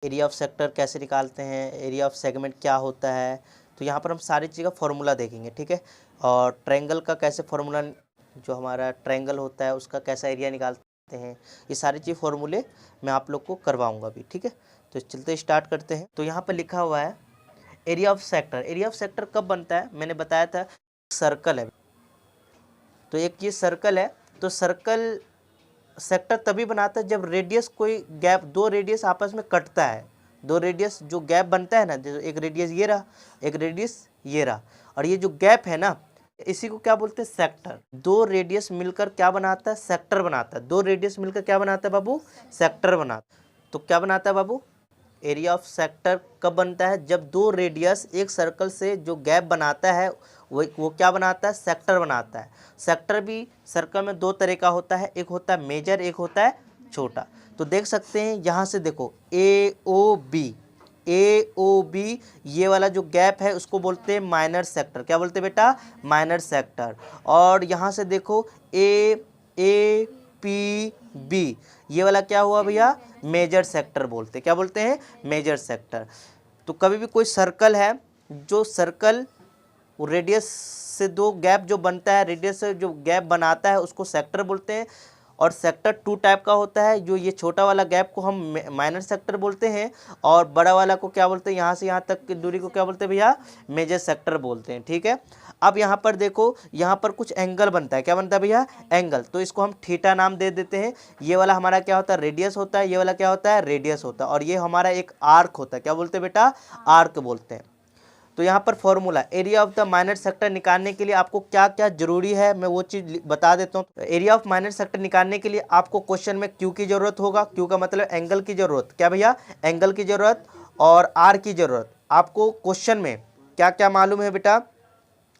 Area of sector कैसे निकालते हैं, एरिया ऑफ सेगमेंट क्या होता है, तो यहाँ पर हम सारी चीज़ का फॉर्मूला देखेंगे, ठीक है। और ट्रायंगल का कैसे फॉर्मूला, जो हमारा ट्रायंगल होता है उसका कैसा एरिया निकालते हैं, ये सारी चीज़ फॉर्मूले मैं आप लोग को करवाऊँगा अभी, ठीक है। तो चलते स्टार्ट करते हैं। तो यहाँ पर लिखा हुआ है area of sector. Area of sector कब बनता है, मैंने बताया था सर्कल है, तो एक ये सर्कल है, तो सर्कल सेक्टर तभी बनाता है जब रेडियस कोई गैप, दो रेडियस आपस में कटता है, दो रेडियस जो गैप बनता है ना, जो एक रेडियस ये रहा, एक रेडियस ये रहा, और ये जो गैप है ना, इसी को क्या बोलते हैं, सेक्टर। दो रेडियस मिलकर क्या बनाता है, सेक्टर बनाता है। दो रेडियस मिलकर क्या बनाता है बाबू, सेक्टर बनाता है। तो क्या बनाता है बाबू, एरिया ऑफ सेक्टर कब बनता है, जब दो रेडियस एक सर्कल से जो गैप बनाता है वो क्या बनाता है, सेक्टर बनाता है। सेक्टर भी सर्कल में दो तरह का होता है, एक होता है मेजर, एक होता है छोटा। तो देख सकते हैं यहाँ से, देखो ए ओ बी, ये वाला जो गैप है उसको बोलते हैं माइनर सेक्टर। क्या बोलते हैं बेटा, माइनर सेक्टर। और यहाँ से देखो ए पी बी, ये वाला क्या हुआ भैया, मेजर सेक्टर बोलते हैं। क्या बोलते हैं, मेजर सेक्टर। तो कभी भी कोई सर्कल है, जो सर्कल रेडियस से दो गैप जो बनता है, रेडियस से जो गैप बनाता है उसको सेक्टर बोलते हैं। और सेक्टर टू टाइप का होता है, जो ये छोटा वाला गैप को हम माइनर सेक्टर बोलते हैं, और बड़ा वाला को क्या बोलते हैं, यहाँ से यहाँ तक की दूरी को क्या बोलते हैं भैया, मेजर सेक्टर बोलते हैं, ठीक है। अब यहाँ पर देखो, यहाँ पर कुछ एंगल बनता है, क्या बनता है भैया, एंगल। तो इसको हम थीटा नाम दे देते हैं। ये वाला हमारा क्या होता है, रेडियस होता है, ये वाला क्या होता है, रेडियस होता है, और ये हमारा एक आर्क होता है। क्या बोलते हैं बेटा, आर्क बोलते हैं। तो यहाँ पर formula area of the minor sector निकालने के लिए आपको क्या क्या जरूरी है, मैं वो चीज़ बता देता हूँ। एरिया ऑफ माइनर सेक्टर निकालने के लिए आपको क्वेश्चन में क्यू की जरूरत होगा। क्यू का मतलब एंगल की जरूरत, क्या भैया, एंगल की जरूरत, और आर की जरूरत। आपको क्वेश्चन में क्या क्या मालूम है बेटा,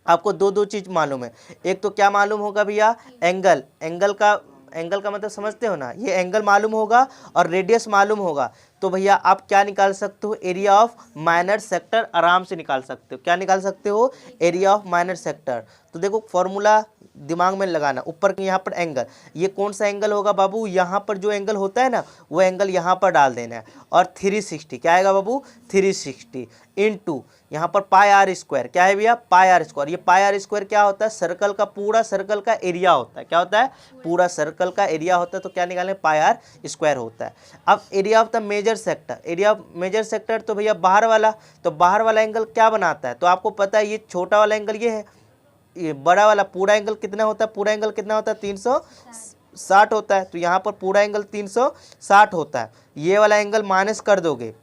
आपको दो दो चीज़ मालूम है। एक तो क्या मालूम होगा भैया, एंगल, एंगल का मतलब समझते हो ना, ये एंगल मालूम होगा और रेडियस मालूम होगा। तो भैया आप क्या निकाल सकते हो, एरिया ऑफ माइनर सेक्टर आराम से निकाल सकते हो। क्या निकाल सकते हो, एरिया ऑफ माइनर सेक्टर। तो देखो फॉर्मूला दिमाग में लगाना, ऊपर यहाँ पर एंगल, ये कौन सा एंगल होगा बाबू, यहाँ पर जो एंगल होता है ना, वो एंगल यहाँ पर डाल देना है। और 360 क्या आएगा बाबू, 360 इंटू यहाँ पर पाई आर स्क्वायर, क्या है भैया, पाई आर स्क्वायर। ये पाई आर स्क्वायर क्या होता है, सर्कल का, पूरा सर्कल का एरिया होता है। क्या होता है, पूरा सर्कल का एरिया होता है। तो क्या निकालें, पाई आर स्क्वायर होता है। अब area of the major sector, area of major sector, तो भैया बाहर वाला, तो बाहर वाला एंगल क्या बनाता है, तो आपको पता है ये छोटा वाला एंगल ये है, ये बड़ा वाला पूरा एंगल कितना होता है, पूरा एंगल कितना होता है, 360 होता है। तो यहाँ पर पूरा एंगल 360 होता है। ये वाला एंगल माइनस कर दोगे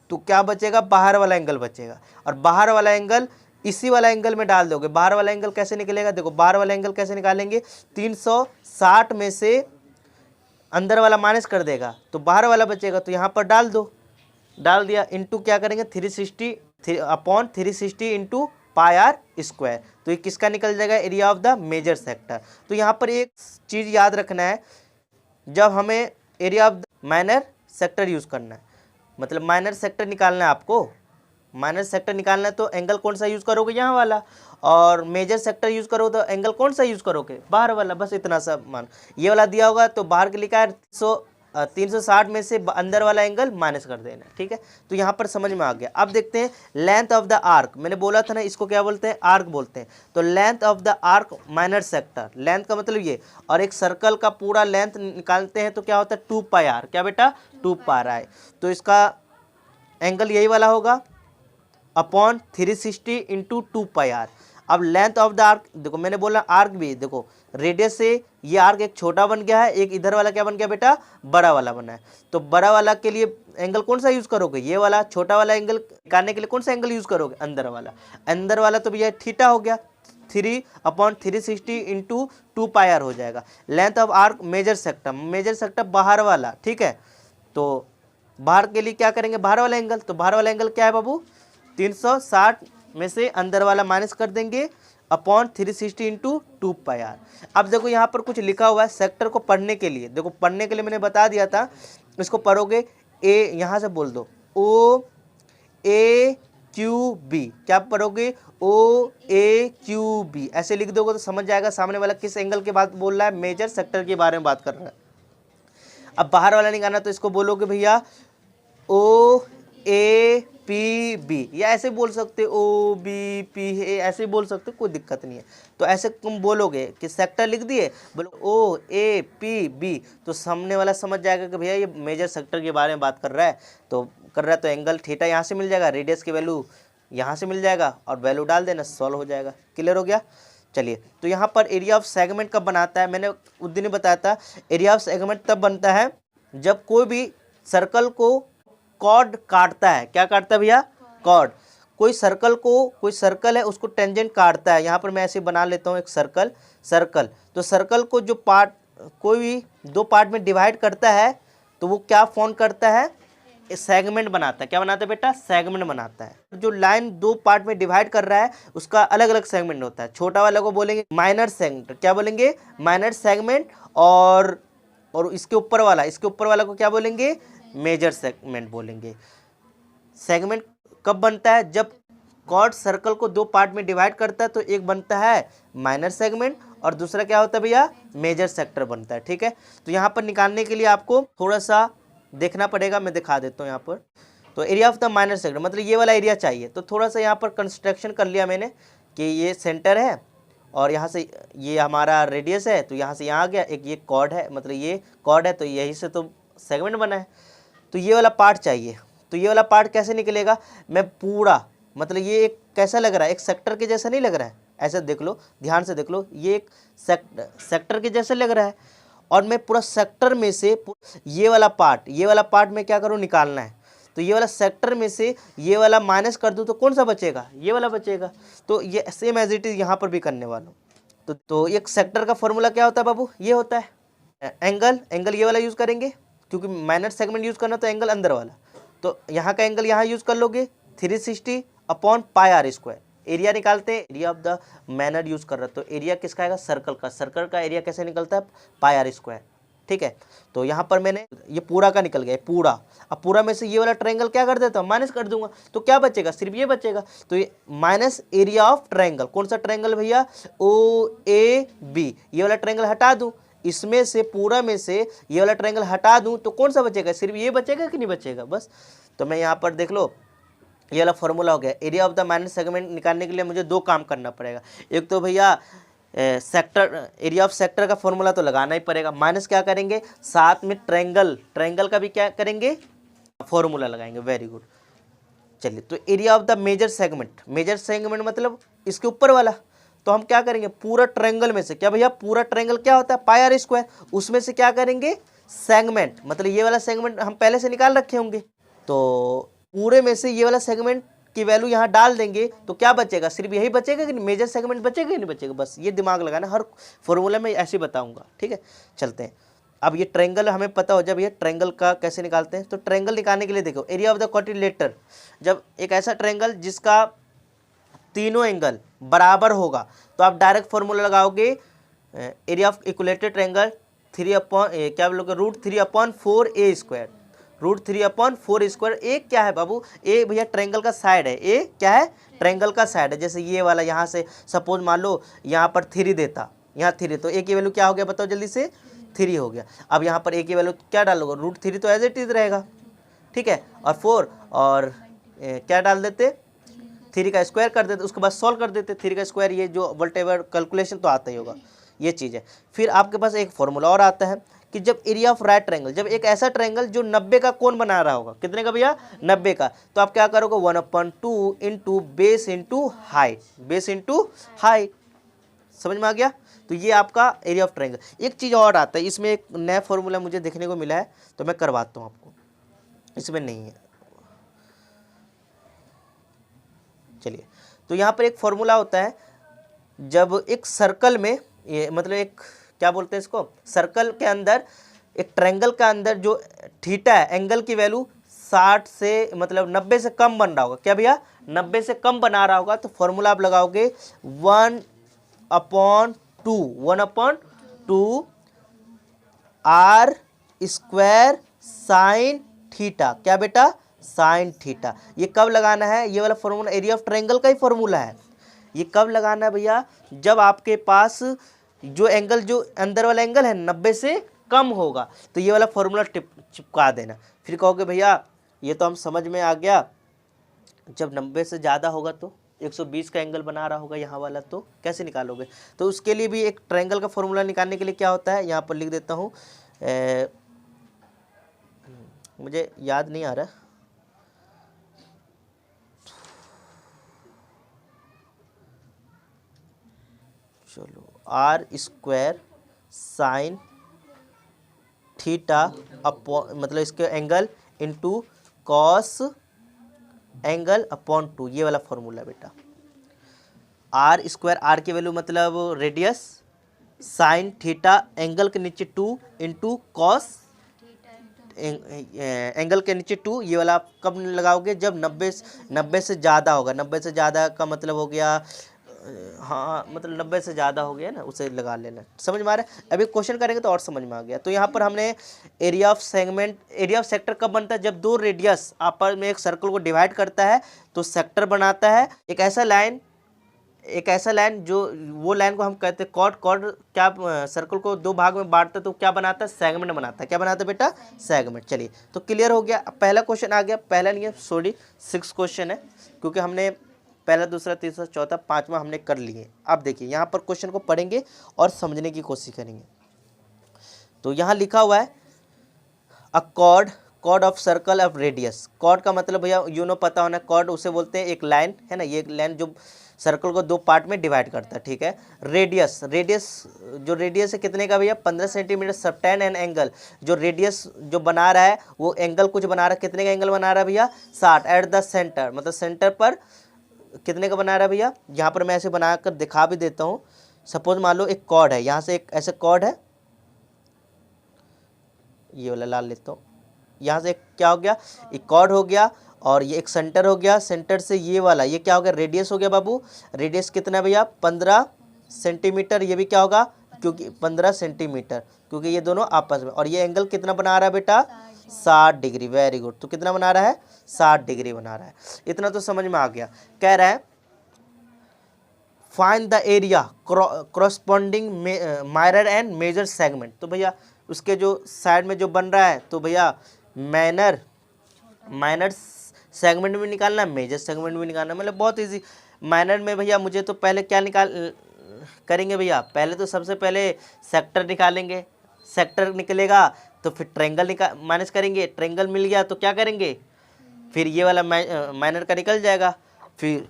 तो क्या बचेगा, बाहर वाला एंगल बचेगा, और बाहर वाला एंगल इसी वाला एंगल में डाल दोगे। बाहर वाला एंगल कैसे निकलेगा, देखो बाहर वाला एंगल कैसे निकालेंगे, 360 में से अंदर वाला माइनस कर देगा तो बाहर वाला बचेगा, तो यहाँ पर डाल दो, डाल दिया, इंटू क्या करेंगे, 360 upon 360 into pi r square. तो ये किसका निकल जाएगा, area of the major sector. तो यहाँ पर एक चीज़ याद रखना है, जब हमें area of the minor sector use करना है, मतलब माइनर सेक्टर निकालना है आपको, माइनर सेक्टर निकालना है तो एंगल कौन सा यूज़ करोगे, यहाँ वाला। और मेजर सेक्टर यूज़ करो तो एंगल कौन सा यूज़ करोगे, बाहर वाला। बस इतना सा मान, ये वाला दिया होगा तो बाहर के लिखा है 360 में से अंदर वाला एंगल माइनस कर देना, ठीक है। तो यहाँ पर समझ में आ गया। अब देखते हैं लेंथ ऑफ द आर्क, मैंने बोला था ना इसको क्या बोलते हैं, आर्क बोलते हैं। तो length of the arc minor sector, length का मतलब ये, और एक सर्कल का पूरा लेंथ निकालते हैं तो क्या होता है, 2 पाई आर, क्या बेटा, 2 पाई आर। तो इसका एंगल यही वाला होगा अपॉन 360 इंटू 2 पाई आर। अब लेंथ ऑफ द आर्क, देखो मैंने बोला आर्क भी, देखो रेडियस से ये आर्क एक छोटा बन गया है, एक इधर वाला क्या बन गया बेटा, बड़ा वाला बना है। तो बड़ा वाला के लिए एंगल कौन सा यूज़ करोगे, ये वाला। छोटा वाला एंगल निकालने के लिए कौन सा एंगल यूज़ करोगे, अंदर वाला। अंदर वाला तो भैया थीटा हो गया, 3/360 इंटू 2 पाई आर हो जाएगा। Length of arc major sector, major sector बाहर वाला, ठीक है। तो बाहर के लिए क्या करेंगे, बाहर वाला एंगल, तो बाहर वाला एंगल क्या है बाबू, 360 में से अंदर वाला माइनस कर देंगे अपॉन 360 इंटू 2 पाई आर। अब देखो यहाँ पर कुछ लिखा हुआ है सेक्टर को पढ़ने के लिए, देखो पढ़ने के लिए मैंने बता दिया था, इसको पढ़ोगे, ए यहाँ से बोल दो, ओ ए क्यू बी, क्या पढ़ोगे, ओ ए क्यू बी, ऐसे लिख दोगे तो समझ जाएगा सामने वाला किस एंगल की बात बोल रहा है, मेजर सेक्टर के बारे में बात कर रहा है। अब बाहर वाला निकालना तो इसको बोलोगे भैया ओ ए पी बी, या ऐसे बोल सकते हो ओ बी पी ए, ऐसे बोल सकते हो, कोई दिक्कत नहीं है। तो ऐसे तुम बोलोगे कि सेक्टर लिख दिए, बोलो ओ ए पी बी, तो सामने वाला समझ जाएगा कि भैया ये मेजर सेक्टर के बारे में बात कर रहा है। तो एंगल थीटा यहाँ से मिल जाएगा, रेडियस की वैल्यू यहाँ से मिल जाएगा और वैल्यू डाल देना, सॉल्व हो जाएगा। क्लियर हो गया। चलिए, तो यहाँ पर एरिया ऑफ सेगमेंट कब बनाता है, मैंने उस दिन ही बताया था। एरिया ऑफ सेगमेंट तब बनता है जब कोई भी सर्कल को कॉर्ड काटता है। क्या काटता है भैया? कॉर्ड। कोई सर्कल है उसको टेंजेंट काटता है। यहाँ पर मैं ऐसे बना लेता हूँ एक सर्कल। तो सर्कल को जो पार्ट कोई भी दो पार्ट में डिवाइड करता है तो वो क्या फॉर्म करता है? सेगमेंट बनाता है। क्या बनाता है बेटा? सेगमेंट बनाता है। जो लाइन दो पार्ट में डिवाइड कर रहा है उसका अलग अलग सेगमेंट होता है। छोटा वाला को बोलेंगे माइनर सेगमेंट। क्या बोलेंगे? Minor segment. और इसके ऊपर वाला को क्या बोलेंगे? मेजर सेगमेंट बोलेंगे। सेगमेंट कब बनता है? जब कॉर्ड सर्कल को दो पार्ट में डिवाइड करता है तो एक बनता है माइनर सेगमेंट और दूसरा क्या होता है भैया? मेजर सेक्टर बनता है। ठीक है, तो यहाँ पर निकालने के लिए आपको थोड़ा सा देखना पड़ेगा, मैं दिखा देता हूँ यहाँ पर। तो area of the minor sector मतलब ये वाला एरिया चाहिए। तो थोड़ा सा यहाँ पर कंस्ट्रक्शन कर लिया मैंने कि ये सेंटर है और यहाँ से ये हमारा रेडियस है, तो यहाँ से यहाँ आ गया। एक ये कॉर्ड है, मतलब ये कॉर्ड है, तो यही से तो सेगमेंट बना है। तो ये वाला पार्ट चाहिए। तो ये वाला पार्ट कैसे निकलेगा? मैं पूरा, मतलब ये एक कैसा लग रहा है? एक सेक्टर के जैसा नहीं लग रहा है? ऐसे देख लो, ध्यान से देख लो, ये एक सेक्टर के जैसे लग रहा है। और मैं पूरा सेक्टर में से ये वाला पार्ट में क्या करूँ? निकालना है। तो ये वाला सेक्टर में से ये वाला माइनस कर दूँ तो कौन सा बचेगा? ये वाला बचेगा। तो ये सेम एज इट इज़ यहाँ पर भी करने वाला हूँ। तो एक सेक्टर का फॉर्मूला क्या होता है बाबू? ये होता है एंगल ये वाला यूज़ करेंगे क्योंकि माइनर सेगमेंट यूज़ करना तो एंगल अंदर वाला। तो यहाँ का एंगल यहाँ यूज़ कर लोगे 360/πr²। एरिया निकालते हैं, area of the manner use कर रहे हो। तो एरिया किसका आएगा? सर्कल का एरिया कैसे निकलता है? πr²। ठीक है, तो यहाँ पर मैंने ये पूरा का निकल गया पूरा। अब पूरा में से ये वाला ट्रायंगल क्या कर देता हूँ? माइनस कर दूंगा। तो क्या बचेगा? सिर्फ ये बचेगा। तो ये माइनस एरिया ऑफ ट्रायंगल। कौन सा ट्रायंगल भैया? ओ ए बी। ये वाला ट्रायंगल हटा दूँ, इसमें से पूरा में से ये वाला ट्रायंगल हटा दूं तो कौन सा बचेगा? सिर्फ ये बचेगा कि नहीं बचेगा? बस। तो मैं यहाँ पर देख लो, ये वाला फॉर्मूला हो गया। Area of the minor segment निकालने के लिए मुझे दो काम करना पड़ेगा। एक तो भैया एरिया ऑफ सेक्टर का फॉर्मूला तो लगाना ही पड़ेगा, माइनस क्या करेंगे? साथ में ट्रायंगल का भी क्या करेंगे? फॉर्मूला लगाएंगे। Very good. चलिए, तो area of the major segment मतलब इसके ऊपर वाला। तो हम क्या करेंगे? पूरा ट्रायंगल में से, क्या भैया? पूरा ट्रायंगल क्या होता है? πr²। उसमें से क्या करेंगे? सेगमेंट, मतलब ये वाला सेगमेंट हम पहले से निकाल रखे होंगे। तो पूरे में से ये वाला सेगमेंट की वैल्यू यहाँ डाल देंगे तो क्या बचेगा? सिर्फ यही बचेगा कि नहीं? मेजर सेगमेंट बचेगा कि नहीं बचेगा? बस ये दिमाग लगाना, हर फॉर्मूला में ऐसे बताऊंगा। ठीक है, चलते हैं। अब ये ट्रायंगल हमें पता हो, जब ये ट्रायंगल का कैसे निकालते हैं। तो ट्रायंगल निकालने के लिए देखो, एरिया ऑफ द क्वाड्रिलेटरल, जब एक ऐसा ट्रायंगल जिसका तीनों एंगल बराबर होगा तो आप डायरेक्ट फॉर्मूला लगाओगे एरिया ऑफ इक्विलेटरल ट्रायंगल क्या बोलोगे? √3/4a²। √3/4a²। ए क्या है बाबू? ए भैया ट्रायंगल का साइड है। ए क्या है? ट्रायंगल का साइड है। जैसे ये वाला यहाँ से सपोज मान लो यहाँ पर 3 देता, यहाँ 3, तो ए की वैल्यू क्या हो गया बताओ जल्दी से? 3 हो गया। अब यहाँ पर ए की वैल्यू क्या डालोगे? √3 तो एज इट इज रहेगा। ठीक है, और 4 और क्या डाल देते? 3 का स्क्वायर कर देते, उसके बाद सॉल्व कर देते। 3 का स्क्वायर, ये जो वॉल्टेवर कैलकुलेशन तो आता ही होगा, ये चीज़ है। फिर आपके पास एक फॉर्मूला और आता है कि जब एरिया ऑफ राइट ट्रायंगल, जब एक ऐसा ट्रायंगल जो 90 का कोण बना रहा होगा, कितने का भैया? 90 का, तो आप क्या करोगे? 1/2 इंटू बेस इंटू हाइट। समझ में आ गया? तो ये आपका एरिया ऑफ ट्रायंगल। एक चीज़ और आता है, इसमें एक नया फॉर्मूला मुझे देखने को मिला है तो मैं करवाता हूँ आपको, इसमें नहीं है। चलिए, तो यहाँ पर एक फॉर्मूला होता है, जब एक सर्कल में ये मतलब एक क्या बोलते हैं इसको? सर्कल के अंदर एक ट्रायंगल का अंदर जो थीटा है, एंगल की वैल्यू 60 से मतलब 90 से कम बन रहा होगा। क्या भैया? 90 से कम बना रहा होगा। तो फॉर्मूला आप लगाओगे 1/2 r² साइन थीटा। क्या बेटा? Sine theta. ये कब लगाना है? ये वाला फॉर्मूला एरिया ऑफ ट्रायंगल का ही फॉर्मूला है। ये कब लगाना है भैया? जब आपके पास जो एंगल, जो अंदर वाला एंगल है 90 से कम होगा, तो ये वाला फॉर्मूला चिपका देना। फिर कहोगे भैया ये तो हम समझ में आ गया। जब 90 से ज़्यादा होगा तो 120 का एंगल बना रहा होगा यहाँ वाला, तो कैसे निकालोगे? तो उसके लिए भी एक ट्रायंगल का फॉर्मूला निकालने के लिए क्या होता है, यहाँ पर लिख देता हूँ, मुझे याद नहीं आ रहा, चलो, r square sine theta upon, मतलब इसके angle into cos angle upon 2, ये वाला फॉर्मूला बेटा। आर स्क्वायर, आर की वैल्यू मतलब रेडियस, साइन थीटा एंगल के नीचे 2 इंटू कॉस एंगल के नीचे 2, ये वाला आप कब लगाओगे? जब 90 से ज़्यादा होगा। 90 से ज़्यादा का मतलब हो गया, हाँ मतलब 90 से ज़्यादा हो गया ना, उसे लगा लेना। समझ में आ रहा है? अभी क्वेश्चन करेंगे तो और समझ में आ गया। तो यहाँ पर हमने area of segment, area of sector कब बनता है? जब दो रेडियस आपस में एक सर्कल को डिवाइड करता है तो सेक्टर बनाता है। एक ऐसा लाइन जो, वो लाइन को हम कहते हैं कॉर्ड। कॉर्ड क्या सर्कल को दो भाग में बांटता है तो क्या बनाता है? सेगमेंट बनाता है। क्या बनाता है बेटा? सेगमेंट। चलिए, तो क्लियर हो गया। पहला क्वेश्चन आ गया, पहला नहीं है सॉरी 6 क्वेश्चन है, क्योंकि हमने पहला, दूसरा, तीसरा, चौथा, पांचवा हमने कर लिए। अब देखिए यहाँ पर क्वेश्चन को पढ़ेंगे और समझने की कोशिश करेंगे। तो यहाँ लिखा हुआ है a chord, chord of circle of radius. Chord का मतलब भैया यू नो पता होना, कॉर्ड उसे बोलते हैं एक लाइन है ना, ये लाइन जो सर्कल को दो पार्ट में डिवाइड करता है, ठीक है। रेडियस, जो रेडियस है कितने का भैया? 15 सेंटीमीटर। सबटेंड एन एंगल, जो रेडियस जो बना रहा है वो एंगल कुछ बना रहा है, कितने का एंगल बना रहा है भैया? 60। एट द सेंटर, मतलब सेंटर पर कितने का बना रहा है भैया? यहाँ पर मैं ऐसे बनाकर दिखा भी देता हूँ। सपोज मान लो एक कॉर्ड है, यहाँ से एक ऐसे कॉर्ड है, ये वाला लाल लेता हूँ, यहाँ से एक क्या हो गया? एक कॉर्ड हो गया, और ये एक सेंटर हो गया। सेंटर से ये वाला, ये क्या हो गया? रेडियस हो गया बाबू। रेडियस कितना भैया? 15 सेंटीमीटर। ये भी क्या होगा? क्योंकि 15 सेंटीमीटर, क्योंकि ये दोनों आपस में। और ये एंगल कितना बना रहा है बेटा? 60 डिग्री। Very good. तो कितना बना रहा है? 60 डिग्री बना रहा है। इतना तो समझ में आ गया। कह रहा है find the area corresponding minor and major segment. तो भैया उसके जो साइड में जो बन रहा है, तो भैया माइनर सेगमेंट भी निकालना है, मेजर सेगमेंट भी निकालना है। मतलब बहुत इजी। माइनर में भैया मुझे तो पहले क्या करेंगे भैया? पहले तो सबसे पहले सेक्टर निकालेंगे। सेक्टर निकलेगा तो फिर ट्रायंगल माइनस करेंगे। ट्रायंगल मिल गया तो क्या करेंगे? फिर ये वाला माइनर का निकल जाएगा। फिर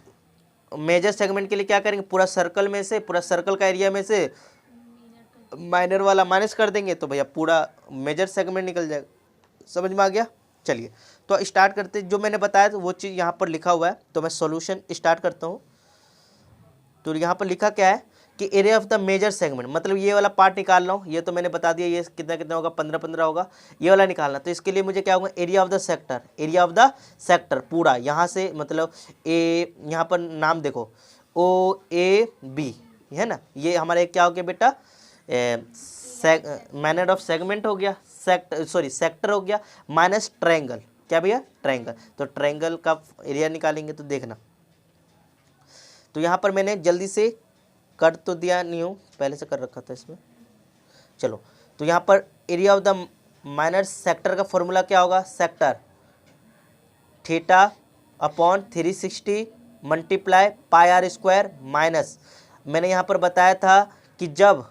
मेजर सेगमेंट के लिए क्या करेंगे? पूरा सर्कल में से, पूरा सर्कल का एरिया में से माइनर वाला माइनस कर देंगे तो भैया पूरा मेजर सेगमेंट निकल जाएगा। समझ में आ गया? चलिए, तो स्टार्ट करते। जो मैंने बताया तो वो चीज़ यहाँ पर लिखा हुआ है, तो मैं सॉल्यूशन स्टार्ट करता हूँ। तो यहाँ पर लिखा क्या है कि area of the major segment, मतलब ये वाला पार्ट निकाल रहा हूँ। ये तो मैंने बता दिया, ये कितना कितना होगा? 15 होगा। ये वाला निकालना, तो इसके लिए मुझे क्या होगा? Area of the sector. Area of the sector पूरा, यहाँ से मतलब ए, यहाँ पर नाम देखो OAB है ना, ये हमारा क्या हो गया बेटा? मैनर ऑफ सेगमेंट हो गया, सेक्टर हो गया, माइनस ट्रायंगल। क्या भैया? ट्रायंगल। तो ट्रायंगल का एरिया निकालेंगे तो देखना। तो यहाँ पर मैंने जल्दी से कर तो दिया नहीं हूँ, पहले से कर रखा था इसमें। चलो, तो यहाँ पर area of the minor sector का फॉर्मूला क्या होगा? Sector theta upon 360 multiply pi r square minus, मैंने यहाँ पर बताया था कि जब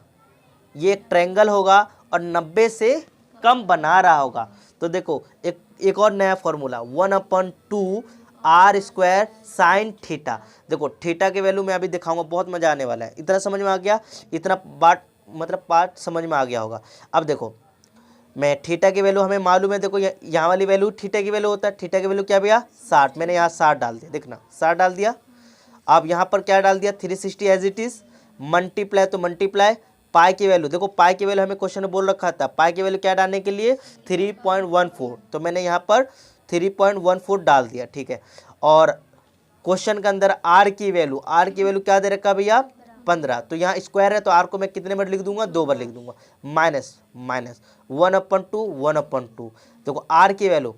ये एक ट्रायंगल होगा और 90 से कम बना रहा होगा, तो देखो एक और नया formula 1/2 r square sine theta. देखो थीटा की वैल्यू मैं अभी दिखाऊंगा, बहुत मजा आने वाला है। इतना समझ में आ गया? इतना पार्ट समझ में आ गया होगा। अब देखो मैं थीटा की वैल्यू हमें मालूम है। देखो यहाँ वाली वैल्यू थीटा की वैल्यू होता है। थीटा की वैल्यू क्या भैया? 60। मैंने यहाँ 60 डाल दिया, देखना 60 डाल दिया। अब यहाँ पर क्या डाल दिया? 360 एज इट इज, मल्टीप्लाई तो मल्टीप्लाई पाई की वैल्यू। देखो पाई की वैल्यू हमें क्वेश्चन में बोल रखा था, पाई की वैल्यू क्या डालने के लिए? 3.14। तो मैंने यहाँ पर 3.14 डाल दिया, ठीक है। और क्वेश्चन के अंदर आर की वैल्यू क्या दे रखा भैया? 15। तो यहाँ स्क्वायर है तो आर को मैं कितने बार लिख दूंगा? 2 बार लिख दूंगा। माइनस 1/2। देखो आर की वैल्यू,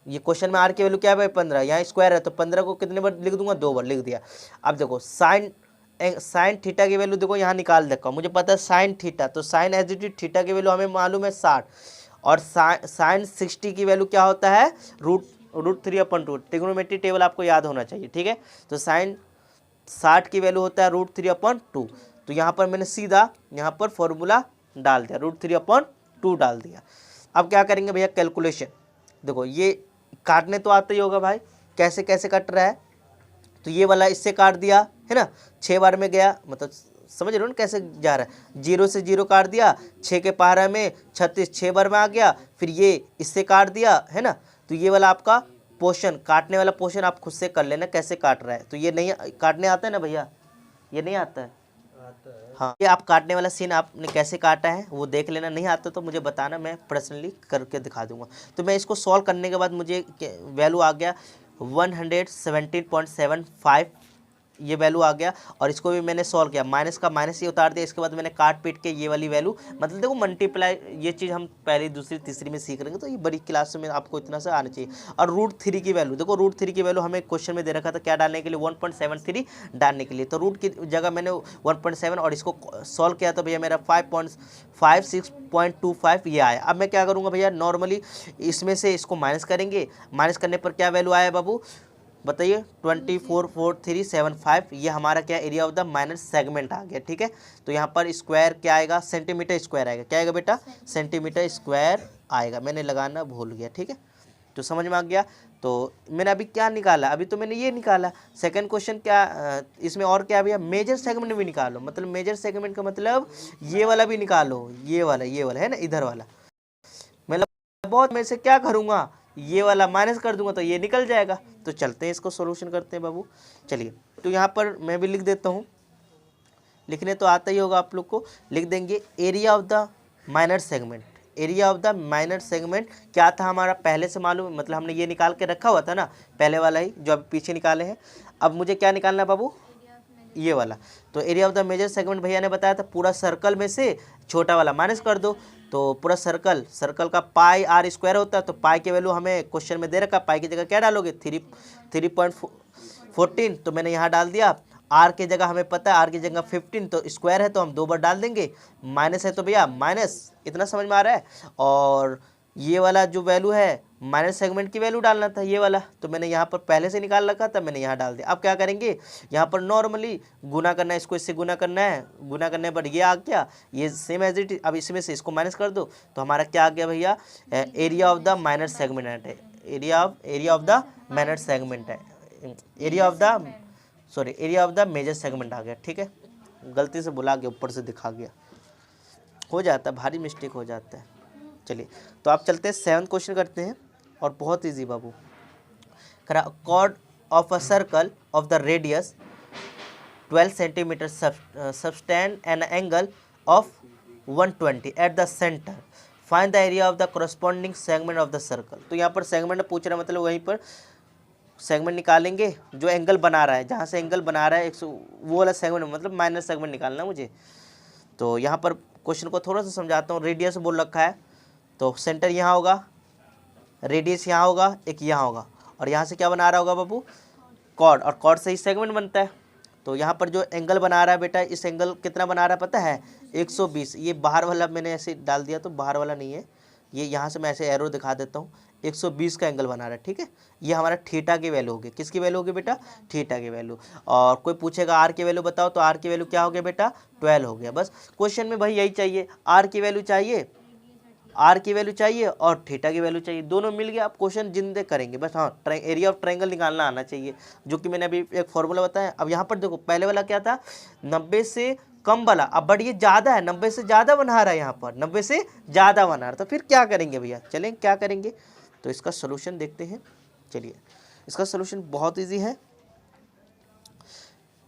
ये क्वेश्चन में आर की वैल्यू क्या है भाई? 15। यहाँ स्क्वायर है तो 15 को कितने बार लिख दूंगा? 2 बार लिख दिया। अब देखो साइन थीटा की वैल्यू देखो यहाँ निकाल देखा, मुझे पता है साइन थीटा, तो sine as it is theta की वैल्यू हमें मालूम है 60। और साइन 60 की वैल्यू क्या होता है, √3/2। ट्रिग्नोमेट्री टेबल आपको याद होना चाहिए, ठीक है। तो साइन 60 की वैल्यू होता है √3/2। तो यहाँ पर मैंने सीधा यहाँ पर फॉर्मूला डाल दिया, √3/2 डाल दिया। अब क्या करेंगे भैया, कैलकुलेशन। देखो ये काटने तो आता ही होगा भाई, कैसे कैसे कट रहा है। तो ये वाला इससे काट दिया है ना, 6 बार में गया, मतलब समझ रहे हो ना कैसे जा रहा है। 0 से 0 काट दिया, 6 के पहाड़ा में 36 6 बार में आ गया, फिर ये इससे काट दिया है ना। तो ये वाला आपका पोर्शन, काटने वाला पोर्शन आप खुद से कर लेना कैसे काट रहा है। तो ये नहीं काटने आता है ना भैया, ये नहीं आता है, हाँ। ये आप काटने वाला सीन आपने कैसे काटा है वो देख लेना, नहीं आता तो मुझे बताना, मैं पर्सनली करके दिखा दूंगा। तो मैं इसको सॉल्व करने के बाद मुझे वैल्यू आ गया 117.75, ये वैल्यू आ गया। और इसको भी मैंने सॉल्व किया, माइनस का माइनस ही उतार दिया। इसके बाद मैंने काट पीट के ये वाली वैल्यू, मतलब देखो मल्टीप्लाई, ये चीज़ हम पहली दूसरी तीसरी में सीख रहेंगे, तो ये बड़ी क्लास में आपको इतना सा आना चाहिए। और √3 की वैल्यू देखो, √3 की वैल्यू हमें क्वेश्चन में दे रखा था क्या डालने के लिए, 1.73 डालने के लिए। तो रूट की जगह मैंने 1.7 और इसको सॉल्व किया तो भैया मेरा 5.56.25 ये आया। अब मैं क्या करूँगा भैया, नॉर्मली इसमें से इसको माइनस करेंगे, माइनस करने पर क्या वैल्यू आया बाबू बताइए, 244375। ये हमारा क्या area of the minor segment आ गया, ठीक है। तो यहाँ पर स्क्वायर क्या आएगा, सेंटीमीटर स्क्वायर आएगा, क्या आएगा बेटा, सेंटीमीटर स्क्वायर आएगा। मैंने लगाना भूल गया, ठीक है। तो समझ में आ गया। तो मैंने अभी क्या निकाला, अभी तो मैंने ये निकाला। सेकंड क्वेश्चन क्या इसमें और क्या भैया, मेजर सेगमेंट भी निकालो। मतलब मेजर सेगमेंट का मतलब ये वाला भी निकालो, ये वाला है ना, इधर वाला। मतलब बहुत मैं से क्या करूँगा, ये वाला माइनस कर दूंगा तो ये निकल जाएगा। तो चलते हैं इसको सॉल्यूशन करते हैं बाबू, चलिए। तो यहाँ पर मैं भी लिख देता हूँ, लिखने तो आता ही होगा आप लोग को। लिख देंगे area of the minor segment. Area of the minor segment क्या था हमारा पहले से मालूम, मतलब हमने ये निकाल के रखा हुआ था ना, पहले वाला ही जो अभी पीछे निकाले हैं। अब मुझे क्या निकालना है बाबू, ये वाला। तो area of the major segment भैया ने बताया था, पूरा सर्कल में से छोटा वाला माइनस कर दो। तो पूरा सर्कल का पाई r² होता है। तो पाई की वैल्यू हमें क्वेश्चन में दे रखा, पाई की जगह क्या डालोगे, 3.14। तो मैंने यहाँ डाल दिया। r की जगह हमें पता है, r की जगह 15, तो स्क्वायर है तो हम 2 बार डाल देंगे। माइनस है तो भैया माइनस, इतना समझ में आ रहा है। और ये वाला जो वैल्यू है माइनर सेगमेंट की वैल्यू डालना था, ये वाला। तो मैंने यहाँ पर पहले से निकाल रखा था, मैंने यहाँ डाल दिया। अब क्या करेंगे, यहाँ पर नॉर्मली गुना करना है, इसको इससे गुना करना है, गुना करने पर ये आ गया, ये सेम एज इट। अब इसमें से इसको माइनस कर दो तो हमारा क्या आ गया भैया, area of the minor segment है। Area of the minor segment है, area of the major segment आ गया, ठीक है। गलती से बुला के ऊपर से दिखा गया, हो जाता है, भारी मिस्टेक हो जाता है। चलिए तो आप चलते हैं 7th क्वेश्चन करते हैं, और बहुत इजी बाबू। Chord of a circle of the radius 12 centimetre subtend an angle of 120 at the centre, find the area of the corresponding segment of the circle. तो यहाँ पर सेगमेंट पूछ रहा है, मतलब वहीं पर सेगमेंट निकालेंगे जो एंगल बना रहा है, जहाँ से एंगल बना रहा है वो वाला सेगमेंट, मतलब माइनर सेगमेंट निकालना मुझे। तो यहाँ पर क्वेश्चन को थोड़ा सा समझाता हूँ। रेडियस बोल रखा है, तो सेंटर यहाँ होगा, रेडियस यहाँ होगा, एक यहाँ होगा, और यहाँ से क्या बना रहा होगा बाबू, कॉर्ड, और कॉर्ड से ही सेगमेंट बनता है। तो यहाँ पर जो एंगल बना रहा है बेटा, इस एंगल कितना बना रहा है पता है, 120। ये बाहर वाला मैंने ऐसे डाल दिया, तो बाहर वाला नहीं है, ये यहाँ से मैं ऐसे एरो दिखा देता हूँ, 120 का एंगल बना रहा है, ठीक है। ये हमारा थीटा की वैल्यू होगी, किसकी वैल्यू होगी बेटा, थीटा की वैल्यू। और कोई पूछेगा आर की वैल्यू बताओ, तो आर की वैल्यू क्या हो गया बेटा, 12 हो गया। बस क्वेश्चन में भाई यही चाहिए, आर की वैल्यू चाहिए, आर की वैल्यू चाहिए और थीटा की वैल्यू चाहिए, दोनों मिल गया। आप क्वेश्चन जिंदे करेंगे बस। हाँ, एरिया ऑफ ट्रायंगल निकालना आना चाहिए, जो कि मैंने अभी एक फॉर्मूला बताया। अब यहाँ पर देखो, पहले वाला क्या था, 90 से कम वाला, अब बट ये ज़्यादा है, 90 से ज़्यादा बना रहा है, यहाँ पर 90 से ज़्यादा बना रहा है। तो फिर क्या करेंगे भैया, चलें क्या करेंगे, तो इसका सोल्यूशन देखते हैं। चलिए, इसका सोल्यूशन बहुत ईजी है।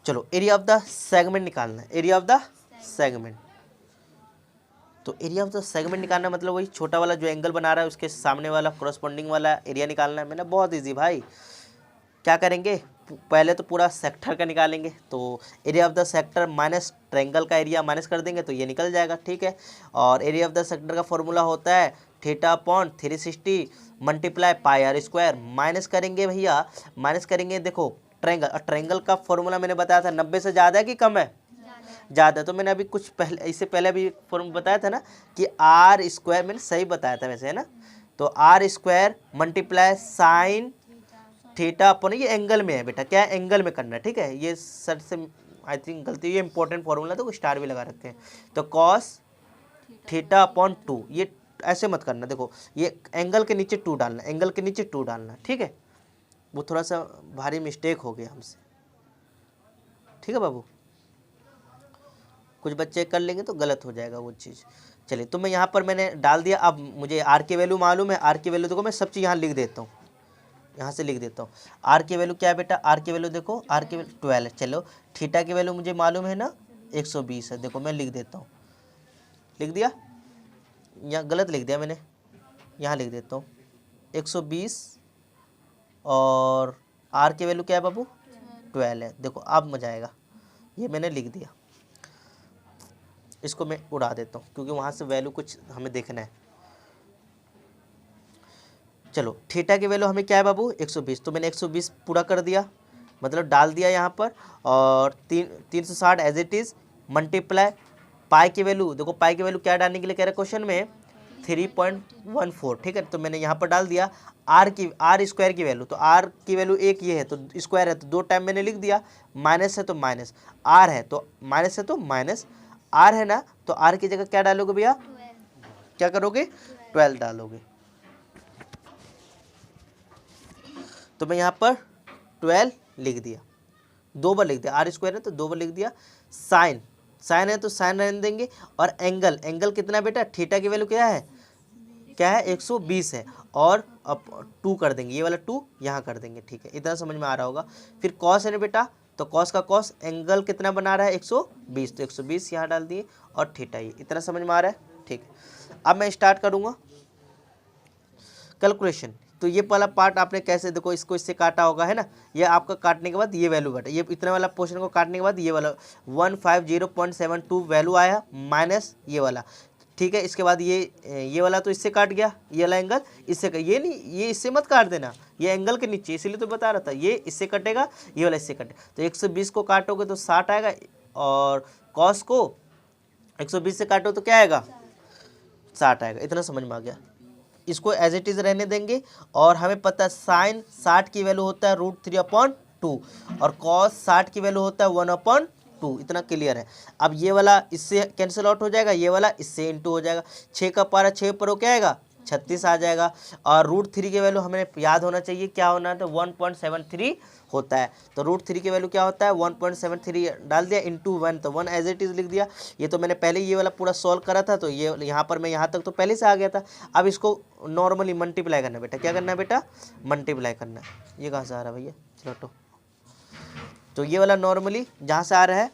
चलो, एरिया ऑफ द सेगमेंट निकालना है, एरिया ऑफ द सेगमेंट। तो एरिया ऑफ द सेगमेंट निकालना मतलब वही छोटा वाला जो एंगल बना रहा है उसके सामने वाला करस्पॉन्डिंग वाला एरिया निकालना है। मैंने बहुत इजी भाई, क्या करेंगे, पहले तो पूरा सेक्टर का निकालेंगे। तो area of the sector minus triangle का एरिया माइनस कर देंगे तो ये निकल जाएगा, ठीक है। और एरिया ऑफ द सेक्टर का फॉर्मूला होता है θ/360 multiply pi r square. Minus करेंगे भैया, माइनस करेंगे, देखो ट्रायंगल, और ट्रायंगल का फॉर्मूला मैंने बताया था 90 से ज़्यादा है कि कम है, ज़्यादा। तो मैंने अभी कुछ पहले, इससे पहले भी फॉर्म बताया था ना कि आर स्क्वायर, मैंने सही बताया था वैसे, है ना। तो r square multiply sine theta अपन, ये एंगल में है बेटा, क्या है, एंगल में करना है, ठीक है। ये सर से आई थिंक गलती, ये इंपॉर्टेंट फॉर्मूला तो स्टार भी लगा रखे हैं। तो कॉस थीटा अपॉन 2, ये ऐसे मत करना, देखो ये एंगल के नीचे 2 डालना, एंगल के नीचे 2 डालना, ठीक है। वो थोड़ा सा भारी मिस्टेक हो गया हमसे, ठीक है बाबू। कुछ बच्चे कर लेंगे तो गलत हो जाएगा वो चीज़। चलिए, तो मैं यहाँ पर मैंने डाल दिया। अब मुझे आर की वैल्यू मालूम है, आर की वैल्यू देखो, मैं सब चीज़ यहाँ लिख देता हूँ, यहाँ से लिख देता हूँ। आर की वैल्यू क्या है बेटा, आर की वैल्यू देखो, आर की वैल्यू 12 है। चलो, थीटा की वैल्यू मुझे मालूम है ना 120 है, देखो मैं लिख देता हूँ, लिख दिया, यहाँ गलत लिख दिया मैंने, यहाँ लिख देता हूँ 120, और आर की वैल्यू क्या है बाबू 12 है। देखो अब मजा आएगा, ये मैंने लिख दिया। इसको मैं उड़ा देता हूँ क्योंकि वहाँ से वैल्यू कुछ हमें देखना है। चलो, थीटा की वैल्यू हमें क्या है बाबू 120, तो मैंने 120 पूरा कर दिया, मतलब डाल दिया यहाँ पर, और 360 as it is multiply pi की वैल्यू, देखो पाई की वैल्यू क्या डालने के लिए कह रहा है क्वेश्चन में 3.14, ठीक है। तो मैंने यहाँ पर डाल दिया आर स्क्वायर की वैल्यू, तो आर की वैल्यू एक ये है तो स्क्वायर है, तो 2 टाइम मैंने लिख दिया, माइनस है तो माइनस, आर है तो माइनस है तो माइनस, आर है ना, तो आर की जगह क्या डालोगे भैया, क्या करोगे 12 डालोगे। तो मैं यहाँ पर 12 लिख दिया, 2 बार लिख दिया, आर स्क्वायर है तो 2 बार लिख दिया। साइन है तो साइन रहने देंगे, और एंगल कितना बेटा, थीटा की वैल्यू क्या है 120 है, और अब 2 कर देंगे, ये वाला 2 यहाँ कर देंगे, ठीक है। इतना समझ में आ रहा होगा। फिर कॉस है ना बेटा, तो कॉस का कॉस, एंगल कितना बना रहा है 120, तो 120 यहाँ डाल दिए, और थीटा, ये इतना समझ में आ रहा है, ठीक है। अब मैं स्टार्ट करूँगा कैलकुलेशन। तो ये वाला पार्ट आपने कैसे, देखो इसको इससे काटा होगा, है ना, ये आपका काटने के बाद ये वैल्यू बेटा, ये इतने वाला पोर्शन को काटने के बाद ये वाला 150.72 वैल्यू आया, माइनस ये वाला, ठीक है। इसके बाद ये वाला तो इससे काट गया, ये वाला एंगल इससे ये नहीं, ये इससे मत काट देना, ये एंगल के नीचे, इसीलिए तो बता रहा था, ये इससे कटेगा, ये वाला इससे कटे, तो 120 को काटोगे तो 60 आएगा, और कॉस को 120 से काटो तो क्या आएगा 60 आएगा। इतना समझ में आ गया। इसको एज इट इज़ रहने देंगे, और हमें पता है साइन 60 की वैल्यू होता है √3/2, और कॉस 60 की वैल्यू होता है 1/2। इतना क्लियर है। अब ये वाला इससे कैंसिल आउट हो जाएगा, ये वाला इससे इंटू हो जाएगा, 6 का पारा 6 पर क्या आएगा 36 आ जाएगा, और √3 की वैल्यू हमें याद होना चाहिए क्या होना है, तो 1.73 होता है। तो √3 की वैल्यू क्या होता है 1.73 डाल दिया, इंटू 1, तो 1 एज इट इज़ लिख दिया। ये तो मैंने पहले ये वाला पूरा सॉल्व करा था, तो ये यहाँ पर मैं यहाँ तक तो पहले से आ गया था। अब इसको नॉर्मली मल्टीप्लाई करना है बेटा, क्या करना है बेटा मल्टीप्लाई करना है। ये कहाँ से आ रहा है भैया, चलो तो ये वाला नॉर्मली जहाँ से आ रहा है,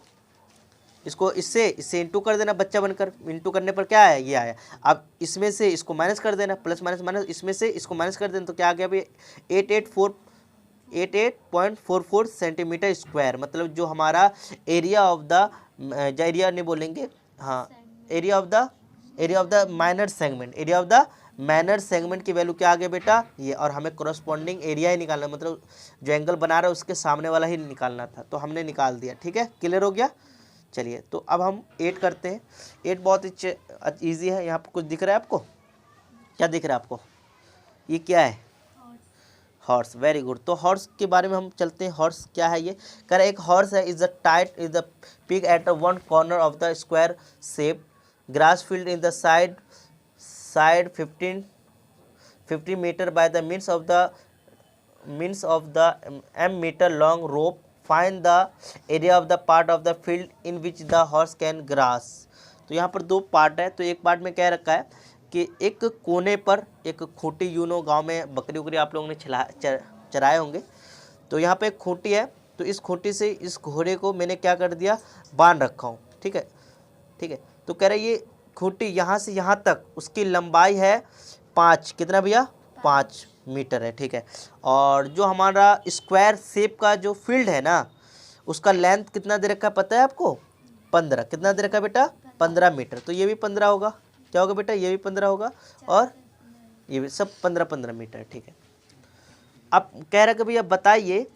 इसको इससे इंटू कर देना, बच्चा बनकर इंटू करने पर क्या आया, ये आया। अब इसमें से इसको माइनस कर देना, प्लस माइनस माइनस, इसमें से इसको माइनस कर देना, तो क्या आ गया भाई 88.44 सेंटीमीटर स्क्वायर, मतलब जो हमारा एरिया ऑफ द, एरिया नहीं बोलेंगे, हाँ, area of the minor segment, area of the minor segment की वैल्यू क्या आ गया बेटा ये, और हमें कोरस्पॉन्डिंग एरिया ही निकालना, मतलब जो एंगल बना रहा है उसके सामने वाला ही निकालना था, तो हमने निकाल दिया, ठीक है, क्लियर हो गया। चलिए, तो अब हम 8 करते हैं। 8 बहुत ईजी है। यहाँ पर कुछ दिख रहा है आपको, क्या दिख रहा है आपको, ये क्या है हॉर्स, वेरी गुड। तो हॉर्स के बारे में हम चलते हैं। हॉर्स क्या है, ये कह रहा है एक हॉर्स है is the pig at one corner of the square shape grass field in the side 15 metre by the means of the m metre long rope, find the area of the part of the field in which the horse can grass. तो यहाँ पर 2 part है। तो एक part में कह रखा है कि एक कोने पर एक खूंटी, यूनो गांव में बकरी उकरी आप लोगों ने चराए होंगे, तो यहाँ पे एक खूंटी है, तो इस खूंटी से इस घोड़े को मैंने क्या कर दिया बांध रखा हूँ, ठीक है, ठीक है। तो कह रहा है ये खूंटी यहाँ से यहाँ तक उसकी लंबाई है 5, कितना भैया 5 मीटर है, ठीक है। और जो हमारा स्क्वायर शेप का जो फील्ड है ना, उसका लेंथ कितना दे रखा है पता है आपको 15, कितना दे रखा है बेटा 15 मीटर। तो ये भी 15 होगा, क्या होगा बेटा ये भी 15 होगा, और ये भी सब 15 मीटर, ठीक है। अब कह रहा है कि भैया बताइए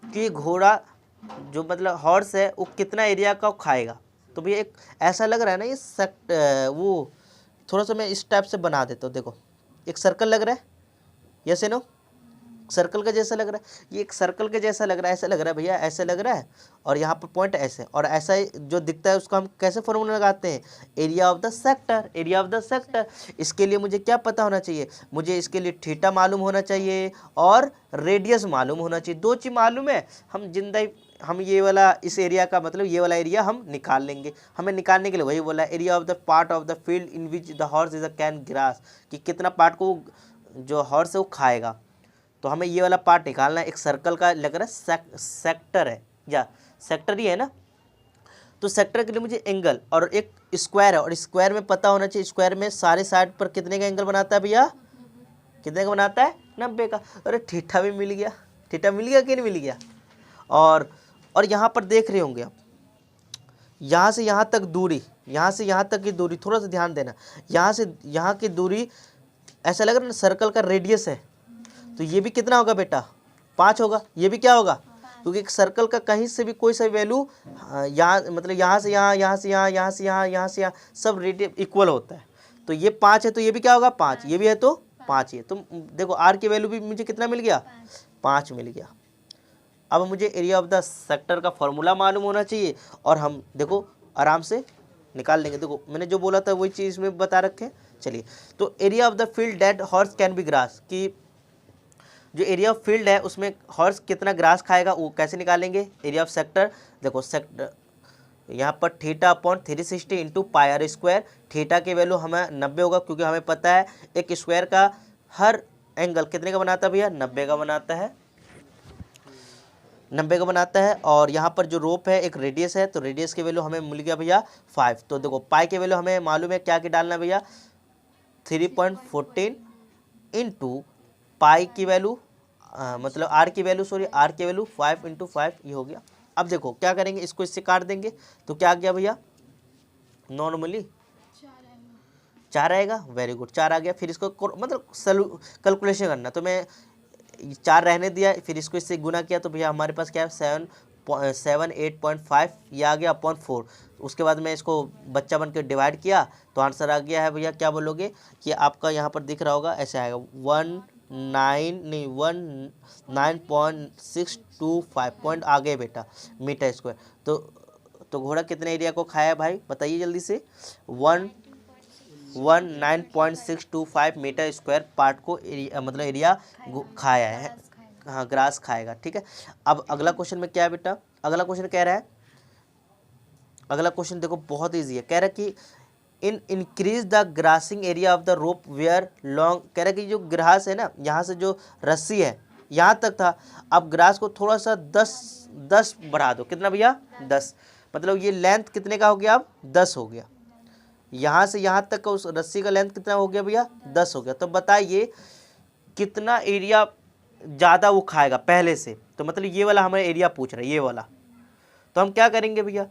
कि घोड़ा जो मतलब हॉर्स है वो कितना एरिया का खाएगा। तो भैया एक ऐसा लग रहा है ना ये वो थोड़ा सा मैं इस टाइप से बना देता हूँ। देखो एक सर्कल लग रहा है, यस नो, सर्कल का जैसा लग रहा है, ये एक सर्कल के जैसा लग रहा है, ऐसा लग रहा है भैया, ऐसे लग रहा है। और यहाँ पर पॉइंट ऐसे, और ऐसा जो दिखता है उसको हम कैसे फॉर्मूला लगाते हैं, area of the sector, area of the sector. इसके लिए मुझे क्या पता होना चाहिए, मुझे इसके लिए थीटा मालूम होना चाहिए और रेडियस मालूम होना चाहिए। दो चीज़ मालूम है, हम ये वाला इस एरिया का मतलब ये वाला एरिया हम निकाल लेंगे। हमें निकालने के लिए वही बोला, area of the part of the field in which the horse is a can grass, कि कितना पार्ट को जो हॉर्स है वो खाएगा। तो हमें ये वाला पार्ट निकालना है। एक सर्कल का लग रहा है सेक्टर है, या सेक्टर ही है ना। तो सेक्टर के लिए मुझे एंगल, और एक स्क्वायर है, और स्क्वायर में पता होना चाहिए स्क्वायर में सारे साइड पर कितने का एंगल बनाता है भैया, कितने का बनाता है, 90 का। अरे थीटा भी मिल गया, थीटा मिल गया कि नहीं मिल गया। और यहाँ पर देख रहे होंगे आप, यहाँ से यहाँ तक दूरी, यहाँ से यहाँ तक की दूरी, थोड़ा सा ध्यान देना, यहाँ से यहाँ की दूरी ऐसा लग रहा है ना सर्कल का रेडियस है। तो ये भी कितना होगा बेटा, 5 होगा। ये भी क्या होगा, क्योंकि एक सर्कल का कहीं से भी कोई सा वैल्यू यहाँ मतलब यहाँ से यहाँ, यहाँ से यहाँ, यहाँ से यहाँ, यहाँ से यहाँ, सब रेडियस इक्वल होता है। तो ये 5 है तो ये भी क्या होगा 5, ये भी है तो 5 ही है। तो देखो आर की वैल्यू भी मुझे कितना मिल गया, 5 मिल गया। अब मुझे एरिया ऑफ द सेक्टर का फॉर्मूला मालूम होना चाहिए, और हम देखो आराम से निकाल लेंगे। देखो मैंने जो बोला था वही चीज़ में बता रखे। चलिए, तो area of the field that horse can be grass, कि जो एरिया ऑफ फील्ड है उसमें हॉर्स कितना ग्रास खाएगा वो कैसे निकालेंगे। एरिया ऑफ सेक्टर, देखो सेक्टर यहाँ पर theta upon 360 into pi r square. Theta की वैल्यू हमें 90 होगा, क्योंकि हमें पता है एक स्क्वायर का हर एंगल कितने का बनाता है भैया, 90 का बनाता है, 90 का बनाता है। और यहाँ पर जो रोप है एक रेडियस है, तो रेडियस की वैल्यू हमें मिल गया भैया 5। तो देखो पाई की वैल्यू हमें मालूम है क्या डालना भैया, 3.14 इंटू पाई की वैल्यू मतलब आर की वैल्यू, सॉरी आर की वैल्यू 5 इंटू 5, ये हो गया। अब देखो क्या करेंगे, इसको इससे काट देंगे तो क्या आ गया भैया, नॉर्मली 4 आएगा, वेरी गुड 4 आ गया। फिर इसको मतलब कैलकुलेशन करना, तो मैं 4 रहने दिया, फिर इसको इससे गुना किया, तो भैया हमारे पास क्या है 78.5, ये आ गया अपॉन 4। उसके बाद मैं इसको बच्चा बन के डिवाइड किया, तो आंसर आ गया है भैया, क्या बोलोगे कि आपका यहाँ पर दिख रहा होगा, ऐसे आएगा 19.625 पॉइंट आ गए बेटा मीटर स्क्वायर। तो घोड़ा कितने एरिया को खाया है भाई, बताइए जल्दी से। 19.625 मीटर स्क्वायर पार्ट को मतलब एरिया खाया है, हाँ ग्रास खाएगा, ठीक है। अब अगला क्वेश्चन में क्या है बेटा, अगला क्वेश्चन कह रहा है, अगला क्वेश्चन देखो बहुत इजी है, कह रहा है कि increase the grassing area of the rope where long. कह रहा है कि जो ग्रास है ना, यहाँ से जो रस्सी है यहाँ तक था, अब ग्रास को थोड़ा सा 10 बढ़ा दो, कितना भैया 10, मतलब ये लेंथ कितने का हो गया, अब 10 हो गया। यहाँ से यहाँ तक का उस रस्सी का लेंथ कितना हो गया भैया, 10 हो गया। तो बताइए कितना एरिया ज़्यादा वो खाएगा पहले से। तो मतलब ये वाला हमें एरिया पूछ रहा है, ये वाला। तो हम क्या करेंगे भैया,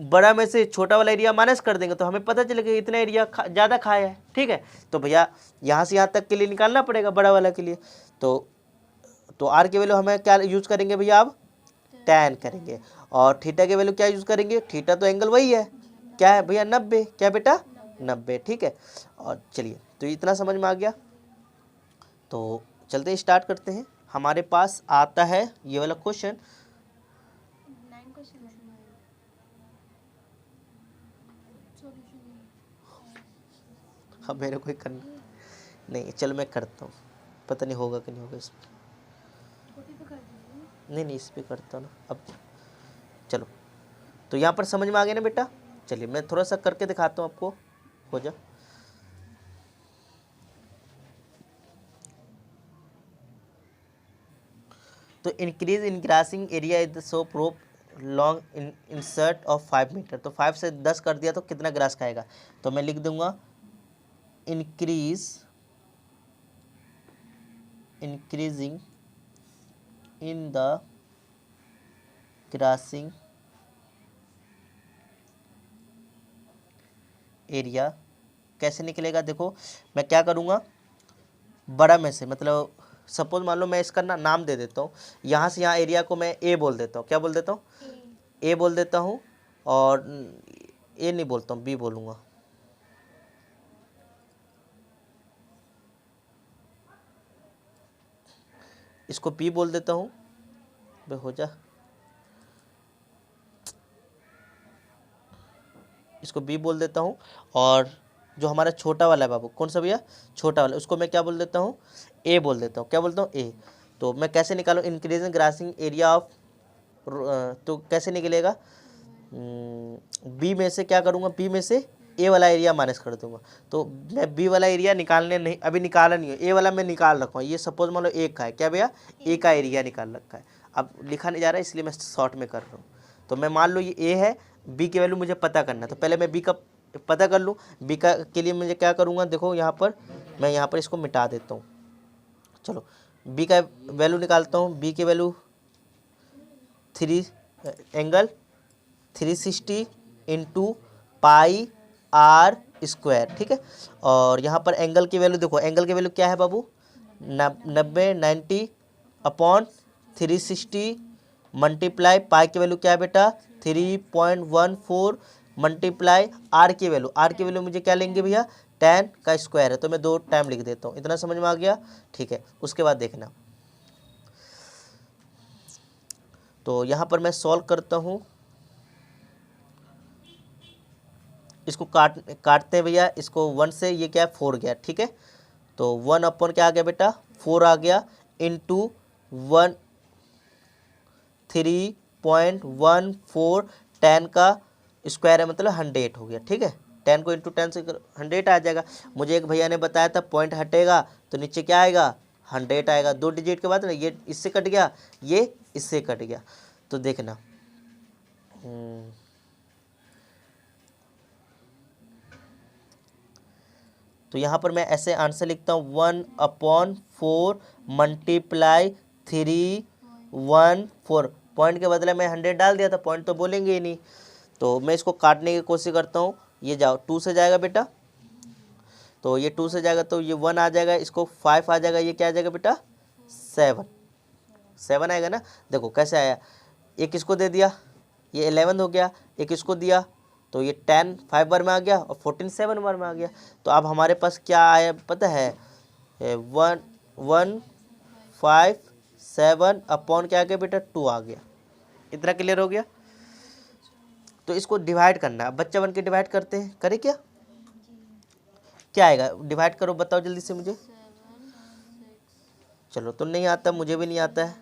बड़ा में से छोटा वाला एरिया माइनस कर देंगे, तो हमें पता चलेगा इतना एरिया ज़्यादा खाया है, ठीक है। तो भैया यहाँ से यहाँ तक के लिए निकालना पड़ेगा बड़ा वाला के लिए। तो आर की वैल्यू हमें क्या यूज़ करेंगे भैया, अब tan करेंगे। और थीटा की वैल्यू क्या यूज़ करेंगे, थीटा तो एंगल वही है, क्या है भैया 90, क्या बेटा 90, ठीक है। और चलिए तो इतना समझ में आ गया, तो चलते हैं स्टार्ट करते हैं। हमारे पास आता है ये वाला क्वेश्चन, अब मेरे को करना नहीं, चल मैं करता हूँ, पता नहीं होगा कि नहीं होगा इसमें, नहीं इस पर करता हूँ ना। अब चलो, तो यहाँ पर समझ में आ गया ना बेटा। चलिए मैं थोड़ा सा करके दिखाता हूँ आपको, हो जा। तो increase in grassing area is the soap rope long insert of 5 metre. तो 5 से 10 कर दिया तो कितना ग्रास खाएगा, तो मैं लिख दूंगा इंक्रीजिंग इन द ग्रासिंग कैसे निकलेगा, देखो मैं क्या करूँगा, बड़ा में से मतलब सपोज मान लो मैं इसका नाम दे देता हूँ, यहाँ से यहाँ एरिया को मैं ए बोल देता हूँ, क्या बोल देता हूँ, ए बोल देता हूँ, और ए नहीं बोलता हूँ, बी बोलूँगा। इसको बी बोल देता हूँ, बे हो जा, इसको बी बोल देता हूँ, और जो हमारा छोटा वाला है बाबू, कौन सा भैया, छोटा वाला, उसको मैं क्या बोल देता हूँ, ए बोल देता हूँ, क्या बोलता हूँ, ए। तो मैं कैसे निकालूँ, इंक्रीजिंग ग्रासिंग एरिया ऑफ, तो कैसे निकलेगा, बी में से क्या करूँगा, बी में से ए वाला एरिया माइनस कर दूंगा। तो मैं बी वाला एरिया निकालने नहीं, अभी निकाला नहीं है, ए वाला मैं निकाल रखा हूँ। ये सपोज मान लो ए का है, क्या भैया, ए का एरिया निकाल रखा है। अब लिखा नहीं जा रहा है इसलिए मैं शॉर्ट में कर रहा हूँ। तो मैं मान लो ये ए है, बी की वैल्यू मुझे पता करना है, तो पहले मैं बी का पता कर लूँ। बी का के लिए मुझे क्या करूँगा, देखो यहाँ पर मैं यहाँ पर इसको मिटा देता हूँ। चलो बी का वैल्यू निकालता हूँ। बी की value 360 into pi r square, ठीक है। और यहाँ पर एंगल की वैल्यू देखो, एंगल की वैल्यू क्या है बाबू, 90 अपॉन 360 मल्टीप्लाई पाई की वैल्यू क्या है बेटा, 3.14 मल्टीप्लाई आर की वैल्यू मुझे क्या लेंगे भैया, 10 का स्क्वायर है, तो मैं 2 टाइम लिख देता हूँ। इतना समझ में आ गया, ठीक है। उसके बाद देखना, तो यहाँ पर मैं सॉल्व करता हूँ, इसको काटते हैं भैया, इसको 1 से, ये क्या है 4 गया, ठीक है। तो 1 अपॉन क्या आ गया बेटा, 4 आ गया, इंटू 3.14 10 का स्क्वायर है, मतलब 100 हो गया, ठीक है। 10 को इंटू 10 से 100 आ जाएगा। मुझे एक भैया ने बताया था पॉइंट हटेगा तो नीचे क्या आएगा, 100 आएगा। 2 डिजिट के बाद ना ये इससे कट गया, ये इससे कट गया। तो देखना, तो यहाँ पर मैं ऐसे आंसर लिखता हूँ, 1/4 मल्टीप्लाई 314। पॉइंट के बदले मैं 100 डाल दिया था, पॉइंट तो बोलेंगे ही नहीं। तो मैं इसको काटने की कोशिश करता हूँ। ये जाओ 2 से जाएगा बेटा, तो ये 2 से जाएगा तो ये 1 आ जाएगा, इसको 5 आ जाएगा, ये क्या आ जाएगा बेटा, 7 आएगा ना। देखो कैसे आया, एक इसको दे दिया, ये 11 हो गया, एक इसको दिया तो ये 10 5 बार में आ गया और 14 7 बार में आ गया। तो अब हमारे पास क्या आया पता है, 157 अपॉन क्या आ गया बेटा, 2 आ गया। इतना क्लियर हो गया। तो इसको डिवाइड करना है, बच्चा बन के डिवाइड करते हैं, करे क्या आएगा, डिवाइड करो, बताओ जल्दी से मुझे। चलो तो नहीं आता, मुझे भी नहीं आता है।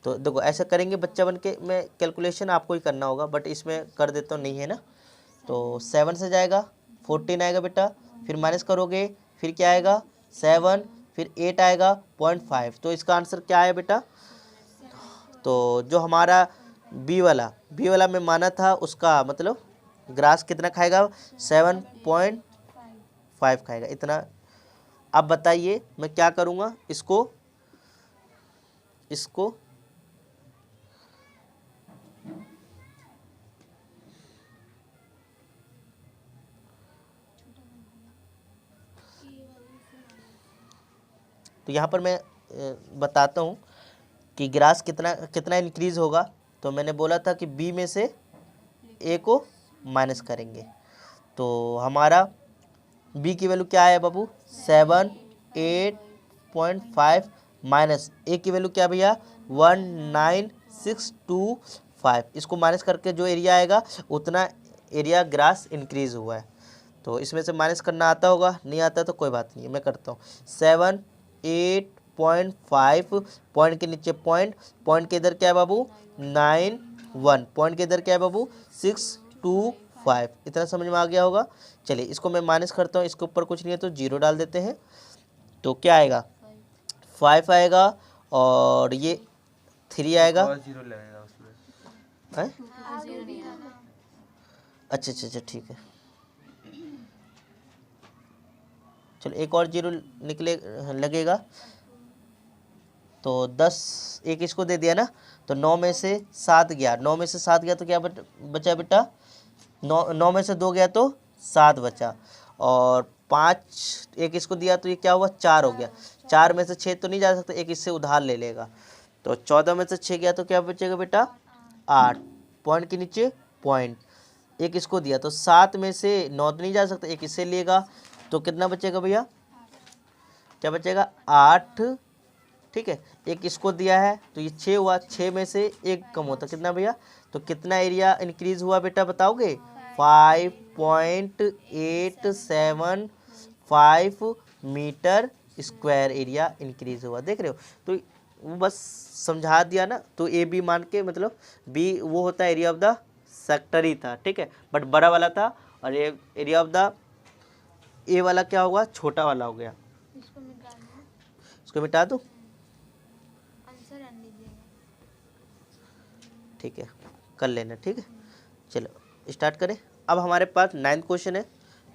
तो देखो ऐसे करेंगे बच्चा बन के, मैं कैलकुलेशन आपको ही करना होगा, बट इसमें कर देता हूँ, नहीं है ना। तो 7 से जाएगा, 14 आएगा बेटा, फिर माइनस करोगे, फिर क्या आएगा 7, फिर 8 आएगा 0.5। तो इसका आंसर क्या आया बेटा, तो जो हमारा बी वाला में माना था, उसका मतलब ग्रास कितना खाएगा, 7.5 खाएगा, इतना। अब बताइए मैं क्या करूँगा, इसको तो यहाँ पर मैं बताता हूँ कि ग्रास कितना इंक्रीज होगा। तो मैंने बोला था कि बी में से ए को माइनस करेंगे। तो हमारा बी की वैल्यू क्या है बाबू, 78.5 माइनस ए की वैल्यू क्या भैया, 19625। इसको माइनस करके जो एरिया आएगा उतना एरिया ग्रास इंक्रीज हुआ है। तो इसमें से माइनस करना आता होगा, नहीं आता तो कोई बात नहीं, मैं करता हूँ। 78.5 पॉइंट के नीचे पॉइंट के इधर क्या है बाबू, 91, पॉइंट के इधर क्या है बाबू, 625। इतना समझ में आ गया होगा। चलिए इसको मैं माइनस करता हूँ, इसके ऊपर कुछ नहीं है तो 0 डाल देते हैं। तो क्या आएगा, 5 आएगा, और ये 3 आएगा, 0 लगेगा उसमें है? अच्छा ठीक है, चलो एक और 0 निकले लगेगा। तो 10, एक इसको दे दिया ना, तो 9 में से 7 गया, 9 में से 7 गया तो क्या बचा बेटा, 9 में से 2 गया तो 7 बचा, और 5 एक इसको दिया तो ये क्या हुआ, 4 हो गया। 4 में से 6 तो नहीं जा सकता, एक इससे उधार ले लेगा। तो 14 में से 6 गया तो क्या बचेगा बेटा 8, पॉइंट के नीचे पॉइंट, एक इसको दिया तो 7 में से 9 तो नहीं जा सकता, एक इससे लेगा तो कितना बचेगा भैया, क्या बचेगा 8, ठीक है। एक इसको दिया है तो ये 6 हुआ, 6 में से एक कम होता कितना भैया, तो कितना एरिया इंक्रीज हुआ बेटा बताओगे, 5.875 मीटर स्क्वायर एरिया इंक्रीज हुआ, देख रहे हो। तो वो बस समझा दिया ना, तो ए बी मान के मतलब बी वो होता है एरिया ऑफ द सेक्टर ही था, ठीक है, बट बड़ा वाला था, और ये एरिया ऑफ द ए वाला क्या होगा, छोटा वाला हो गया। इसको मिटा दो, ठीक है, कर लेना, ठीक है। चलो स्टार्ट करें। अब हमारे पास 9th क्वेश्चन है,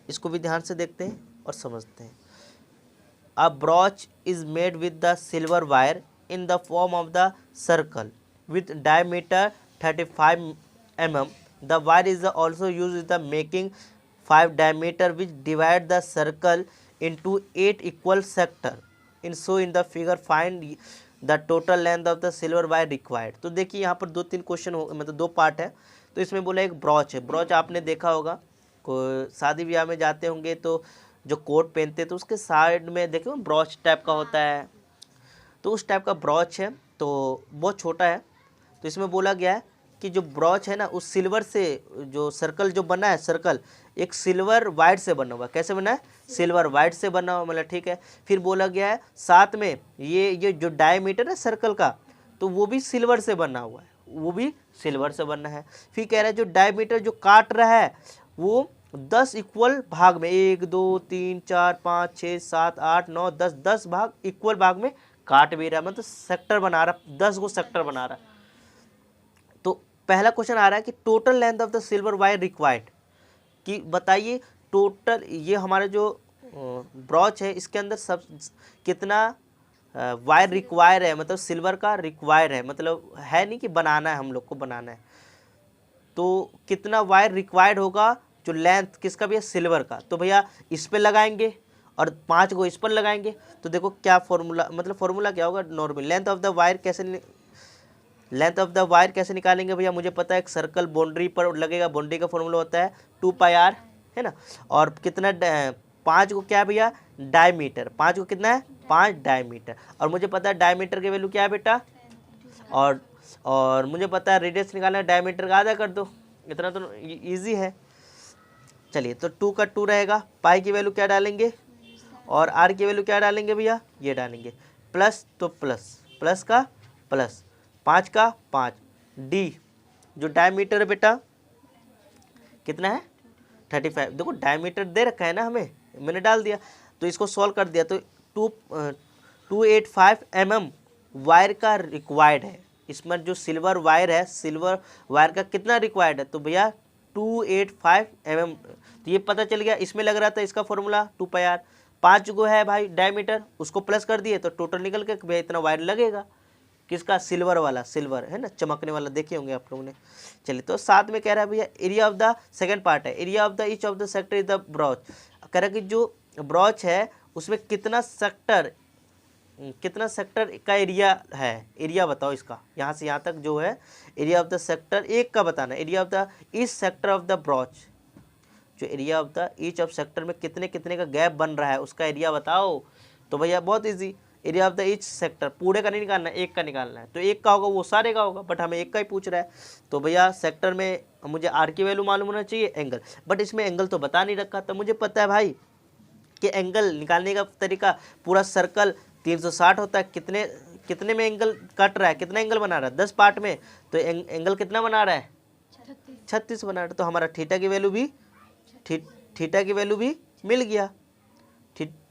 इसको भी ध्यान से देखते हैं और समझते हैं। A brooch is made with the silver wire in the form of the circle with diameter 35 mm. The wire is also used in the making 5 diameter which divide the circle into 8 equal sector. In so in the figure find the total length of the silver wire required. तो देखिए यहाँ पर 2-3 question हो, मतलब 2 part है। तो इसमें बोला एक ब्रॉच है, ब्रॉच आपने देखा होगा, शादी ब्याह में जाते होंगे तो जो कोट पहनते तो उसके साइड में देखो ब्रॉच टाइप का होता है, तो उस टाइप का ब्रॉच है, तो बहुत छोटा है। तो इसमें बोला गया है कि जो ब्रॉच है ना उस सिल्वर से, जो सर्कल जो बना है, सर्कल एक सिल्वर वाइट से बना हुआ, कैसे बना है, सिल्वर वाइट से बना हुआ, मतलब ठीक है। फिर बोला गया है साथ में ये जो डायमीटर है सर्कल का, तो वो भी सिल्वर से बना हुआ है, वो भी सिल्वर से बनना है। फिर कह रहा है जो डायमीटर जो काट रहा है वो 10 इक्वल भाग में, 1 2 3 4 5 6 7 8 9 10 भाग इक्वल भाग में काट भी रहा है, मतलब सेक्टर बना रहा, 10 को सेक्टर बना रहा है। तो पहला क्वेश्चन आ रहा है कि total length of the silver wire required, कि बताइए टोटल ये हमारे जो ब्रॉच है इसके अंदर सब कितना वायर रिक्वायर है, मतलब सिल्वर का रिक्वायर है, मतलब है नहीं कि बनाना है, हम लोग को बनाना है, तो कितना वायर रिक्वायर्ड होगा, जो लेंथ किसका भी है सिल्वर का, तो भैया इस पे लगाएंगे और 5 को इस पर लगाएंगे। तो देखो क्या फॉर्मूला, मतलब फॉर्मूला क्या होगा, normal length of the wire कैसे निकालेंगे भैया, मुझे पता है एक सर्कल बाउंड्री पर लगेगा, बाउंड्री का फॉर्मूला होता है 2πr, है ना, और कितना 5 को क्या है भैया डायमीटर, 5 को कितना है 5 डायमीटर, और मुझे पता है डायमीटर की वैल्यू क्या है बेटा, और मुझे पता है रेडियस निकालना है, डायमीटर का आधा कर दो, इतना तो ईजी है। चलिए तो 2 का 2 रहेगा, पाई की वैल्यू क्या डालेंगे और आर की वैल्यू क्या डालेंगे भैया, ये डालेंगे, प्लस तो प्लस का प्लस, 5 का 5, डी जो डायमीटर है बेटा कितना है 35, देखो डायमीटर दे रखा है ना हमें, मैंने डाल दिया, तो इसको सॉल्व कर दिया तो 285 mm वायर का रिक्वायर्ड है। इसमें जो सिल्वर वायर है, सिल्वर वायर का कितना रिक्वायर्ड है, तो भैया 285 mm, तो ये पता चल गया, इसमें लग रहा था इसका फॉर्मूला 2πr, 5 को है भाई डायमीटर, उसको प्लस कर दिए तो टोटल निकल के भैया इतना वायर लगेगा, किसका सिल्वर वाला, सिल्वर है ना चमकने वाला, देखे होंगे आप लोगों ने। चलिए तो साथ में कह रहा है भैया area of the second part है, area of the each of the sector is the brooch, कह रहा है कि जो ब्रॉच है उसमें कितना सेक्टर का एरिया है, एरिया बताओ इसका, यहाँ से यहाँ तक जो है एरिया ऑफ द सेक्टर एक का बताना, area of the each sector of the brooch, जो area of the each of sector में कितने कितने का गैप बन रहा है उसका एरिया बताओ। तो भैया बहुत easy, area of the each sector पूरे का नहीं निकालना है, एक का निकालना है, तो एक का होगा वो सारे का होगा, बट हमें एक का ही पूछ रहा है। तो भैया सेक्टर में मुझे आर की वैल्यू मालूम होना चाहिए, एंगल, बट इसमें एंगल तो बता नहीं रखा, तो मुझे पता है भाई कि एंगल निकालने का तरीका, पूरा सर्कल 360 होता है, कितने में एंगल कट रहा है, कितना एंगल बना रहा है 10 पार्ट में, तो एंगल कितना बना रहा है 36 बना रहा है, तो हमारा थीटा की वैल्यू भी मिल गया,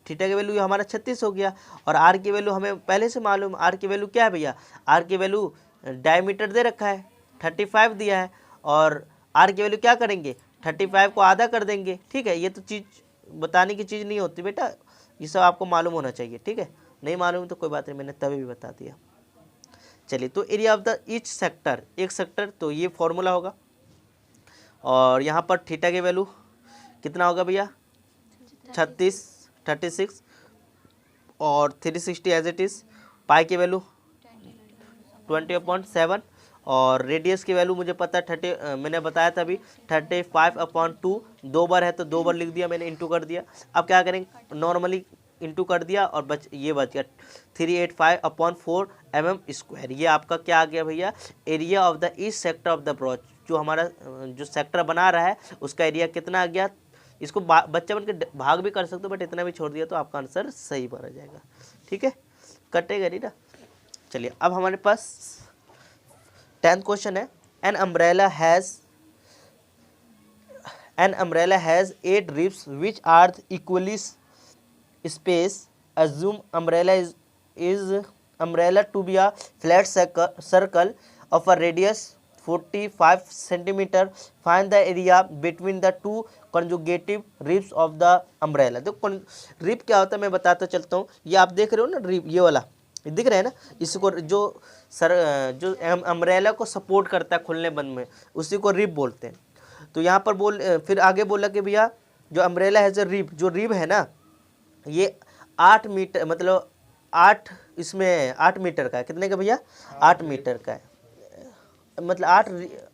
थीटा की वैल्यू हमारा 36 हो गया। और आर की वैल्यू हमें पहले से मालूम, आर की वैल्यू क्या है भैया, आर की वैल्यू डायमीटर दे रखा है 35 दिया है, और आर की वैल्यू क्या करेंगे 35 को आधा कर देंगे, ठीक है। ये तो चीज़ बताने की चीज़ नहीं होती बेटा, ये सब आपको मालूम होना चाहिए, ठीक है, नहीं मालूम तो कोई बात नहीं, मैंने तभी भी बता दिया। चलिए तो area of the each sector, एक सेक्टर, तो ये फॉर्मूला होगा, और यहाँ पर थीटा की वैल्यू कितना होगा भैया 36, और 360 एज इट इज़, पाई की वैल्यू 20/7 और रेडियस की वैल्यू मुझे पता है 30, मैंने बताया था अभी 35/2, 2 बार है तो 2 बार लिख दिया मैंने, इंटू कर दिया। अब क्या करेंगे, नॉर्मली इंटू कर दिया और बच गया 385/4 mm²। ये आपका क्या आ गया भैया, area of the east sector of the brooch, जो हमारा जो सेक्टर बना रहा है उसका एरिया कितना आ गया। इसको बच्चा बन के भाग भी कर सकते हो, बट इतना भी छोड़ दिया तो आपका आंसर सही बना जाएगा। ठीक है, कटेगा नहीं ना। चलिए अब हमारे पास 10th क्वेश्चन है, an umbrella has 8 ribs which are equally space, assume umbrella to be a flat circle of a radius 45 centimeter. Find the area between the two conjugative ribs of the umbrella। तो rib क्या होता है मैं बताता चलता हूँ। ये आप देख रहे हो ना रिब, ये वाला दिख रहा है ना, इसको जो अम्ब्रेला को सपोर्ट करता है खुलने बंद में, उसी को रिब बोलते हैं। तो यहाँ पर फिर आगे बोला कि भैया जो अम्ब्रेला है, जो रिब है ना, ये 8 मीटर, मतलब 8 मीटर का है। कितने का भैया, 8 मीटर का है, मतलब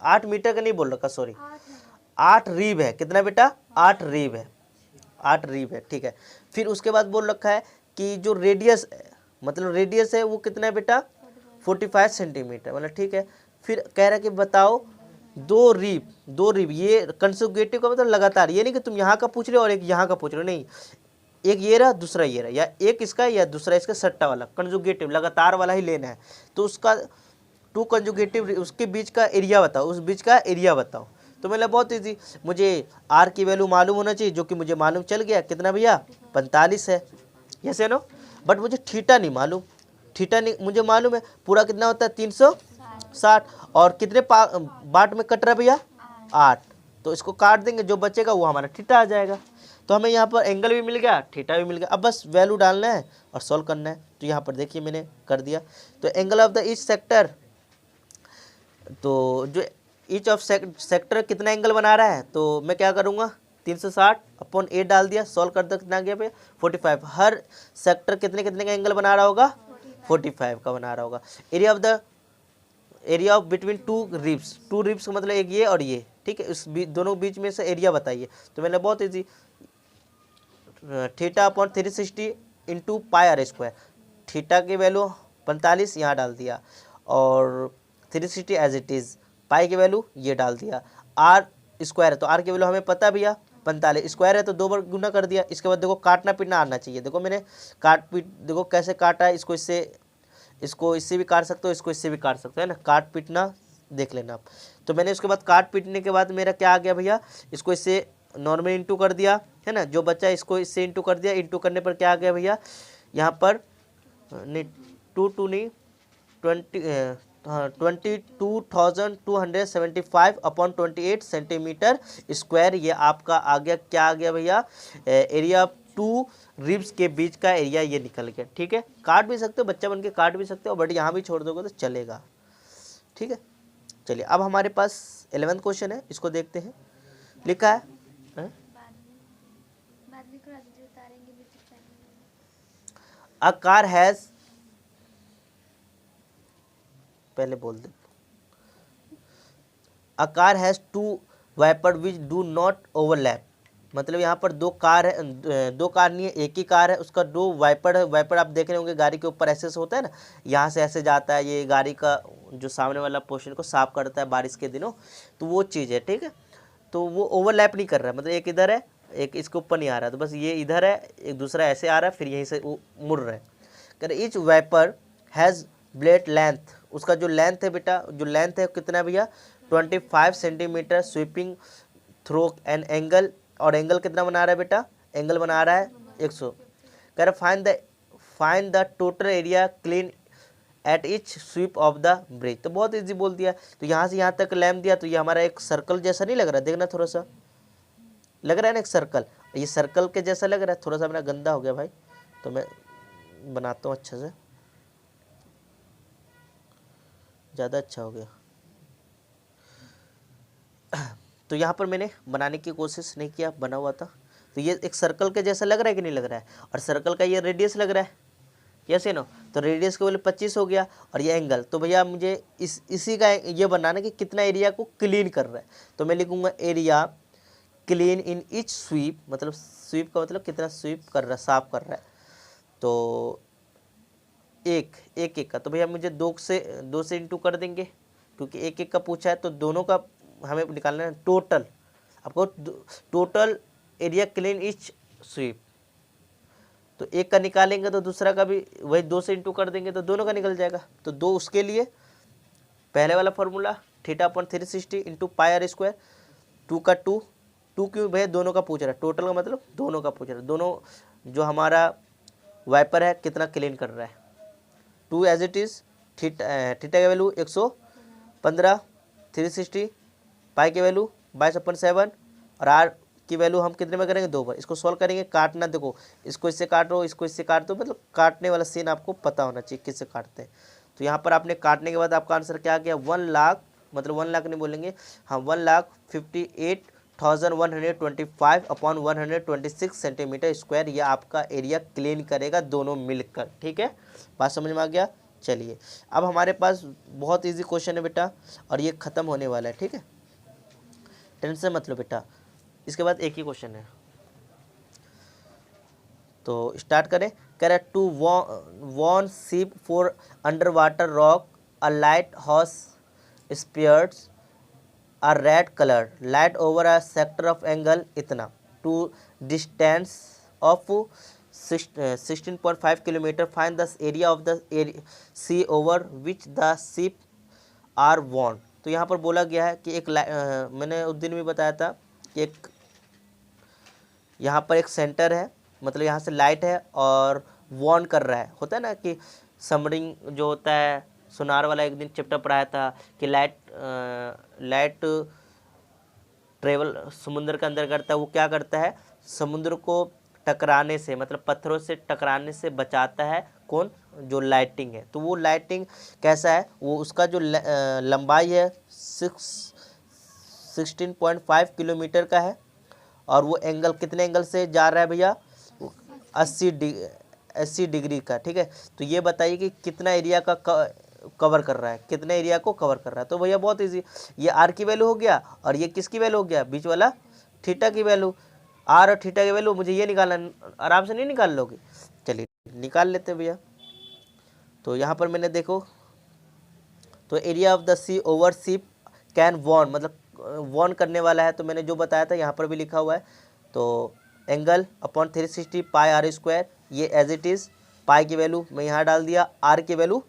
8 मीटर का नहीं बोल रखा, सॉरी 8 रीब है। कितना बेटा, 8 रीब है, 8 रीब है। ठीक है, फिर उसके बाद बोल रखा है कि जो रेडियस है वो कितना है बेटा, 45 सेंटीमीटर, मतलब ठीक है। फिर कह रहा है कि बताओ दो रीब, ये कंसेक्यूटिव का मतलब लगातार, ये नहीं कि तुम यहाँ का पूछ रहे हो और एक यहाँ का पूछ रहे हो, नहीं, एक ये रहा दूसरा ये रहा, या एक इसका या दूसरा इसका, सट्टा वाला कंजुगेटिव लगातार वाला ही लेना है। तो उसका 2 कंजुगेटिव, उसके बीच का एरिया बताओ, उस बीच का एरिया बताओ। तो मतलब बहुत ईजी, मुझे आर की वैल्यू मालूम होना चाहिए, जो कि मुझे मालूम चल गया, कितना भैया 45 है, यस है नो। बट मुझे थीटा नहीं मालूम, थीटा नहीं मुझे मालूम है पूरा कितना होता है 360, और कितने बाट में कट रहा है भैया 8, तो इसको काट देंगे, जो बचेगा वो हमारा थीटा आ जाएगा। तो हमें यहाँ पर एंगल भी मिल गया, थीटा भी मिल गया। अब बस वैल्यू डालना है और सॉल्व करना है। तो यहाँ पर देखिए मैंने कर दिया। तो angle of the each sector, तो जो ईच ऑफ सेक्टर कितना एंगल बना रहा है, तो मैं क्या करूँगा 360/8 डाल दिया, सॉल्व कर दो, कितना गया भैया 45। हर सेक्टर कितने का एंगल बना रहा होगा, 45 का बना रहा होगा। एरिया ऑफ बिटवीन 2 रिब्स का मतलब एक ये और ये, ठीक है, इस दोनों बीच में से एरिया बताइए। तो मैंने बहुत easy, θ/360 into pi r square, theta की वैल्यू 45 यहाँ डाल दिया, और 360 एज इट इज़, पाई की वैल्यू ये डाल दिया, आर स्क्वायर है तो आर की वैल्यू हमें पता भैया 45, स्क्वायर है तो 2 बार गुना कर दिया। इसके बाद देखो काटना पीटना आना चाहिए, देखो मैंने देखो कैसे काटा है, इसको इससे भी काट सकते हो, इसको इससे भी काट सकते हो, है ना, काट पीटना देख लेना आप। तो मैंने उसके बाद काट पीटने के बाद मेरा क्या आ गया भैया, इसको इससे नॉर्मल इंटू कर दिया, है ना, जो बच्चा इसको इससे इंटू कर दिया, इंटू करने पर क्या आ गया भैया, यहाँ पर नहीं 22,275/28 सेंटीमीटर स्क्वायर, ये आपका आ गया, क्या आ गया भैया, एरिया 2 रिब्स के बीच का एरिया ये निकल गया। ठीक है, काट भी सकते हो, बच्चा बन के काट भी सकते हो, बट यहाँ भी छोड़ दोगे तो चलेगा। ठीक है, चलिए अब हमारे पास 11th क्वेश्चन है, इसको देखते हैं। लिखा है अ कार हैज, पहले बोल दे, a car has 2 wiper which do not overlap, मतलब यहाँ पर 2 कार है, 2 कार नहीं है, एक ही कार है, उसका 2 वाइपर है। वाइपर आप देख रहे होंगे गाड़ी के ऊपर ऐसे होता है ना, यहाँ से ऐसे जाता है, ये गाड़ी का जो सामने वाला पोर्शन को साफ करता है बारिश के दिनों, तो वो चीज़ है। ठीक है, तो वो ओवरलैप नहीं कर रहा है, मतलब एक इधर है एक इसके ऊपर नहीं आ रहा, तो बस ये इधर है, एक दूसरा ऐसे आ रहा है, फिर यहीं से वो मुड़ रहा है। Car each wiper has blade length, उसका जो लेंथ है बेटा, जो लेंथ है कितना भैया 25 centimetre, sweeping through an angle, और एंगल कितना बना रहा है बेटा, एंगल बना रहा है 100। कह रहा find the total area clean at each sweep of the bridge. तो बहुत इजी बोल दिया, तो यहाँ से यहाँ तक लैम्प दिया, तो ये हमारा एक सर्कल जैसा नहीं लग रहा, देखना थोड़ा सा लग रहा है ना एक सर्कल, ये सर्कल के जैसा लग रहा है। थोड़ा सा मेरा गंदा हो गया भाई, तो मैं बनाता हूँ अच्छे से, ज़्यादा अच्छा हो गया। तो यहाँ पर मैंने बनाने की कोशिश नहीं किया, बना हुआ था। तो ये एक सर्कल के जैसा लग रहा है कि नहीं लग रहा है, और सर्कल का ये रेडियस लग रहा है, यस है ना। तो रेडियस का वैल्यू 25 हो गया और ये एंगल, तो भैया मुझे इसी का ये बनाना कि कितना एरिया को क्लीन कर रहा है। तो मैं लिखूंगा area clean in each sweep, मतलब स्वीप का मतलब कितना स्वीप कर रहा है, साफ कर रहा है। तो एक का, तो भैया मुझे दो से इंटू कर देंगे, क्योंकि एक एक का पूछा है तो दोनों का हमें निकालना है टोटल। आपको total area clean each sweep, तो एक का निकालेंगे तो दूसरा का भी वही 2 से इंटू कर देंगे तो दोनों का निकल जाएगा। तो 2 उसके लिए पहले वाला formula θ/360 into pi r square, 2 का 2 क्यों भैया, दोनों का पूछ रहा है, टोटल का मतलब दोनों का पूछ रहा है, दोनों जो हमारा वाइपर है कितना क्लीन कर रहा है। 2 एज इट इज़, थीटा का वैल्यू 115, 360, पाई की वैल्यू 22/7 और आर की वैल्यू हम कितने में करेंगे, 2 बार। इसको सॉल्व करेंगे, काटना देखो, इसको इससे काटो, इसको इससे काट दो, मतलब काटने वाला सीन आपको पता होना चाहिए किससे काटते हैं। तो यहाँ पर आपने काटने के बाद आपका आंसर क्या आ गया, 1 लाख, मतलब 1 लाख नहीं बोलेंगे, हाँ 1,58,125/126 सेंटीमीटर स्क्वायर, यह आपका एरिया क्लीन करेगा दोनों मिलकर। ठीक है, बात समझ में आ गया। चलिए अब हमारे पास बहुत इजी क्वेश्चन है बेटा और ये ख़त्म होने वाला है। ठीक है, टेंशन मत लो बेटा, इसके बाद एक ही क्वेश्चन है, तो स्टार्ट करें। कह रहा है to warn ship for under water rock a light house spreads a red colour light over a sector of angle इतना, to distance of 16.5 kilometre, find the area of the sea over which the ship are warn. तो यहाँ पर बोला गया है कि मैंने उस दिन भी बताया था कि एक यहाँ पर एक सेंटर है, मतलब यहाँ से लाइट है और वॉर्न कर रहा है, होता है ना कि समरिंग जो होता है, सोनार वाला एक दिन चैप्टर पढ़ाया था कि लाइट ट्रेवल समुद्र के अंदर करता है, वो क्या करता है, समुद्र को टकराने से, मतलब पत्थरों से टकराने से बचाता है, कौन, जो लाइटिंग है। तो वो लाइटिंग कैसा है, वो उसका जो लंबाई है 16.5 किलोमीटर का है और वो एंगल कितने एंगल से जा रहा है भैया, 80 डिग्री का। ठीक है, तो ये बताइए कि कितना एरिया का कवर कर रहा है, कितने एरिया को कवर कर रहा है। तो भैया बहुत इजी, ये आर की वैल्यू हो गया और ये किसकी वैल्यू हो गया, बीच वाला थीटा की वैल्यू। आर और थीटा की वैल्यू मुझे ये निकालना, आराम से नहीं निकाल लोगे, चलिए निकाल लेते भैया। तो यहाँ पर मैंने देखो, तो area of the sea over ship can warn, मतलब वॉर्न करने वाला है, तो मैंने जो बताया था यहाँ पर भी लिखा हुआ है। तो angle upon 360 pi r square, ये एज इट इज़, पाई की वैल्यू मैं यहाँ डाल दिया, आर की वैल्यू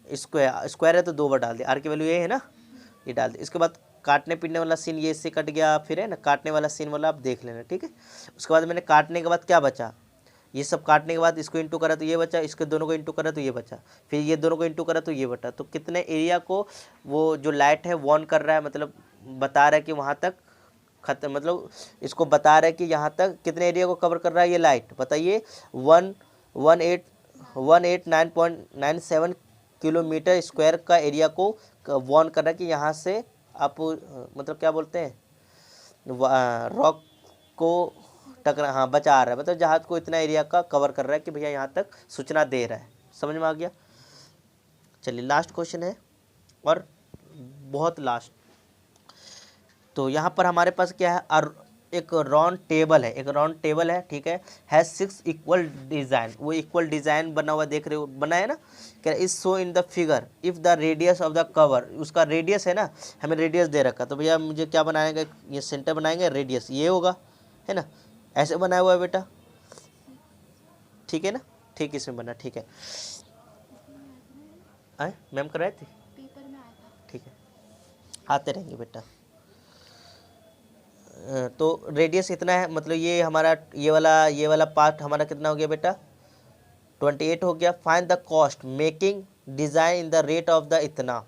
स्क्वायर है तो 2 बार डाल दिया, आर की वैल्यू ये है ना, ये डाल दी। इसके बाद काटने पीटने वाला सीन ये इससे कट गया, फिर है ना काटने वाला सीन वाला आप देख लेना। ठीक है, उसके बाद मैंने काटने के बाद क्या बचा, ये सब काटने के बाद इसको इंटू करा तो ये बचा, इसके दोनों को इंटू करा तो ये बचा, फिर ये दोनों को इंटू करा तो ये बचा। तो कितने एरिया को वो जो लाइट है वॉर्न कर रहा है, मतलब बता रहा है कि वहाँ तक खत्म, मतलब इसको बता रहा है कि यहाँ तक कितने एरिया को कवर कर रहा है ये लाइट, बताइए 189.97 किलोमीटर स्क्वायर का एरिया को वॉर्न कर रहा है कि यहाँ से आप मतलब क्या बोलते हैं, रॉक को टकरा, हाँ बचा रहा है, मतलब जहाज को इतना एरिया का कवर कर रहा है कि भैया यहाँ तक सूचना दे रहा है। समझ में आ गया। चलिए लास्ट क्वेश्चन है और बहुत लास्ट। तो यहाँ पर हमारे पास क्या है, एक राउंड टेबल है, ठीक है 6 इक्वल डिज़ाइन, वो इक्वल डिज़ाइन बना हुआ देख रहे हो, बना है ना, क्या is show in the figure if the radius of the cover, उसका रेडियस है ना, हमें रेडियस दे रखा, तो भैया मुझे क्या बनाएंगे, ये सेंटर बनाएंगे, रेडियस ये होगा, है ना, ऐसे बनाया हुआ है बेटा, ठीक है ना, ठीक इसमें बना, ठीक है मैम कर रहे थे, ठीक है आते रहेंगे बेटा। तो रेडियस इतना है, मतलब ये हमारा ये वाला पार्ट हमारा कितना हो गया बेटा, 28 हो गया। Find the cost making design in the rate of the इतना,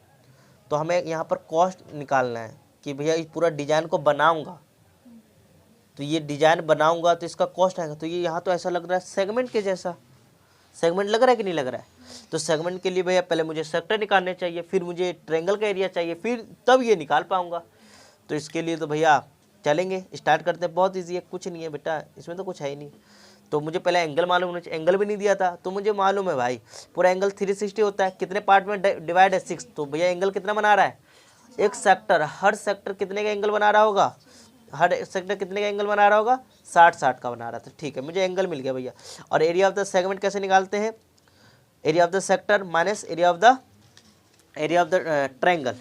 तो हमें यहाँ पर कॉस्ट निकालना है कि भैया इस पूरा डिज़ाइन को बनाऊंगा, तो ये डिज़ाइन बनाऊंगा तो इसका कॉस्ट आएगा। तो ये यहाँ तो ऐसा लग रहा है सेगमेंट के जैसा, सेगमेंट लग रहा है कि नहीं लग रहा है। तो सेगमेंट के लिए भैया पहले मुझे सेक्टर निकालने चाहिए, फिर मुझे ट्रायंगल का एरिया चाहिए, फिर तब ये निकाल पाऊंगा। तो इसके लिए तो भैया चलेंगे, स्टार्ट करते हैं, बहुत ईजी है, कुछ नहीं है बेटा इसमें, तो कुछ है ही नहीं। तो मुझे पहले एंगल मालूम होना चाहिए, एंगल भी नहीं दिया था। तो मुझे मालूम है भाई पूरा एंगल 360 होता है, कितने पार्ट में डिवाइड है 6। तो भैया एंगल कितना बना रहा है, एक सेक्टर, हर सेक्टर कितने का एंगल बना रहा होगा, हर सेक्टर कितने का एंगल बना रहा होगा, 60 का बना रहा था। ठीक है, मुझे एंगल मिल गया भैया। और एरिया ऑफ द सेगमेंट कैसे निकालते हैं, area of the sector minus area of the triangle,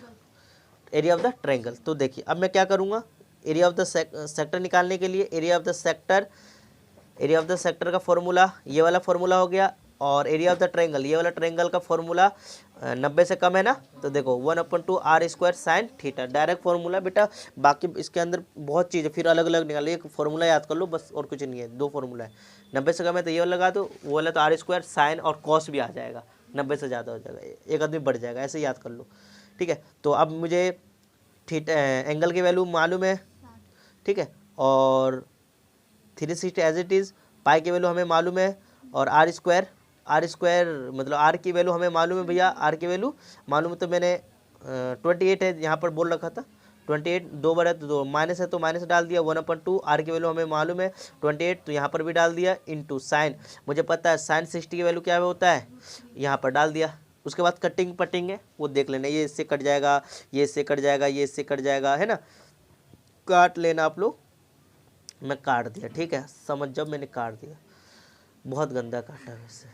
area of the triangle. तो देखिए अब मैं क्या करूँगा, एरिया ऑफ द सेक्टर निकालने के लिए एरिया ऑफ द सेक्टर का फॉर्मूला ये वाला फॉर्मूला हो गया, और एरिया ऑफ द ट्रायंगल ये वाला ट्रायंगल का फॉर्मूला 90 से कम है ना, तो देखो 1/2 r² sine theta, direct formula बेटा। बाकी इसके अंदर बहुत चीज़ है, फिर अलग अलग निकालो, एक फॉर्मूला याद कर लो बस, और कुछ नहीं है, 2 फॉर्मूला है। 90 से कम है तो ये वाला लगा दो, वो वाला तो r² साइन और कॉस भी आ जाएगा, 90 से ज़्यादा हो जाएगा, एक आदमी बढ़ जाएगा, ऐसे याद कर लो। ठीक है, तो अब मुझे थीटा एंगल की वैल्यू मालूम है, ठीक है, और 360 एज इट इज़, पाई की वैल्यू हमें मालूम है, और r स्क्वायर मतलब r की वैल्यू हमें मालूम है भैया, r की वैल्यू मालूम है। तो मैंने 28 है यहाँ पर बोल रखा था, 28 2 बार है तो 2, माइनस है तो माइनस डाल दिया, 1/2 r की वैल्यू हमें मालूम है 28, तो यहाँ पर भी डाल दिया, इंटू साइन, मुझे पता है साइन 60 की वैल्यू क्या होता है, यहाँ पर डाल दिया। उसके बाद कटिंग पटिंग है वो देख लेना, ये इससे कट जाएगा, ये इससे कट जाएगा, ये इससे कट जाएगा, है ना, काट लेना आप लोग। मैं काट दिया, ठीक है, समझ जब मैंने काट दिया, बहुत गंदा काटा वैसे,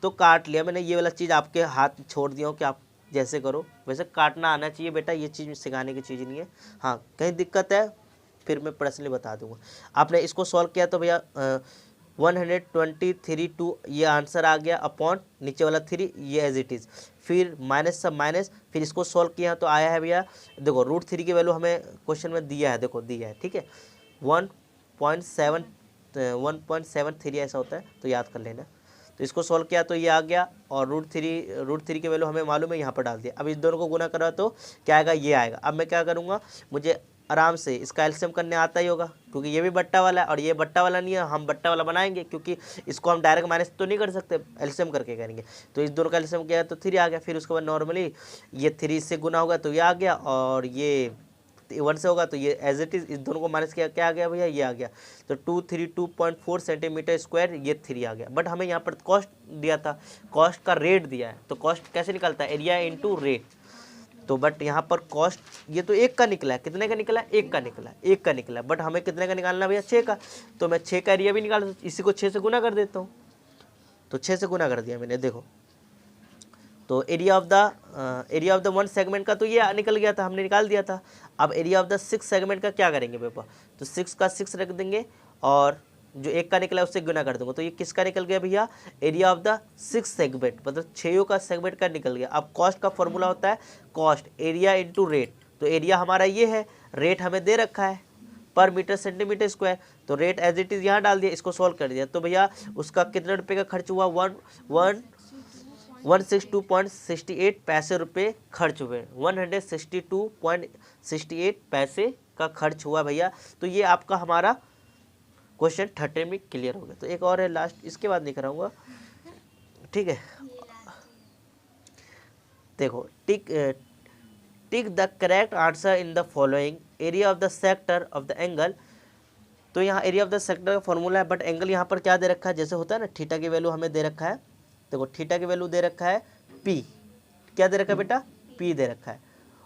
तो काट लिया मैंने। ये वाला चीज़ आपके हाथ छोड़ दिया हूँ कि आप जैसे करो वैसे काटना आना चाहिए बेटा, ये चीज़ सिखाने की चीज़ नहीं है। हाँ कहीं दिक्कत है फिर मैं पर्सनली बता दूंगा। आपने इसको सॉल्व किया तो भैया 123/2 ये आंसर आ गया, अपॉन नीचे वाला 3 ये एज इट इज़, फिर माइनस सब माइनस, फिर इसको सॉल्व किया तो आया है भैया, देखो √3 की वैल्यू हमें क्वेश्चन में दिया है, देखो दिया है, ठीक है, 1.73 ऐसा होता है, तो याद कर लेना। तो इसको सॉल्व किया तो ये आ गया, और √3 की वैल्यू हमें मालूम है, यहाँ पर डाल दिया। अब इस दोनों को गुना करा तो क्या आएगा, ये आएगा। अब मैं क्या करूँगा, मुझे आराम से इसका एलसीएम करने आता ही होगा, क्योंकि ये भी बट्टा वाला है और ये बट्टा वाला नहीं है, हम बट्टा वाला बनाएंगे, क्योंकि इसको हम डायरेक्ट माइनस तो नहीं कर सकते, एलसीएम करके करेंगे। तो इस दोनों का एलसीएम किया तो 3 आ गया, फिर उसके बाद नॉर्मली ये 3 से गुना होगा तो ये आ गया, और ये 1 से होगा तो ये एज इट इज़, इस दोनों को माइनस किया, क्या आ गया भैया, ये आ गया। तो 232.4 सेंटीमीटर स्क्वायर, ये 3 आ गया। बट हमें यहाँ पर कॉस्ट दिया था, कॉस्ट का रेट दिया है, तो कॉस्ट कैसे निकलता है, एरिया इंटू रेट। तो बट यहाँ पर कॉस्ट ये तो 1 का निकला है, कितने का निकला है, 1 का निकला है, 1 का निकला है, बट हमें कितने का निकालना भैया, 6 का। तो मैं 6 का एरिया भी निकाल, इसी को 6 से गुना कर देता हूँ, तो 6 से गुना कर दिया मैंने, देखो। तो एरिया ऑफ द 1 सेगमेंट का तो ये निकल गया था, हमने निकाल दिया था। अब एरिया ऑफ द 6 सेगमेंट का क्या करेंगे पेपर, तो 6 का 6 रख देंगे, और जो 1 का निकला उससे गुना कर दूंगा, तो ये किसका निकल गया भैया, एरिया ऑफ द 6 सेगमेंट, मतलब 6 का सेगमेंट का निकल गया। अब कॉस्ट का फॉर्मूला होता है कॉस्ट एरिया इंटू रेट, तो एरिया हमारा ये है, रेट हमें दे रखा है पर मीटर सेंटीमीटर स्क्वायर, तो रेट एज इट इज़ यहाँ डाल दिया, इसको सॉल्व कर दिया। तो भैया उसका कितने रुपये का खर्च हुआ, 162.68 पैसे रुपये खर्च हुए, 162.68 पैसे का खर्च हुआ भैया। तो ये आपका हमारा क्वेश्चन 30 में क्लियर हो गया। तो एक और है लास्ट, इसके बाद नहीं कराऊंगा, ठीक है। देखो tick the correct answer in the following, area of the sector of the angle. तो यहाँ एरिया ऑफ द सेक्टर का फॉर्मूला है, बट एंगल यहाँ पर क्या दे रखा है, जैसे होता है ना, थीटा की वैल्यू हमें दे रखा है, देखो थीटा की वैल्यू दे रखा है P, क्या दे रखा है बेटा, P दे रखा है,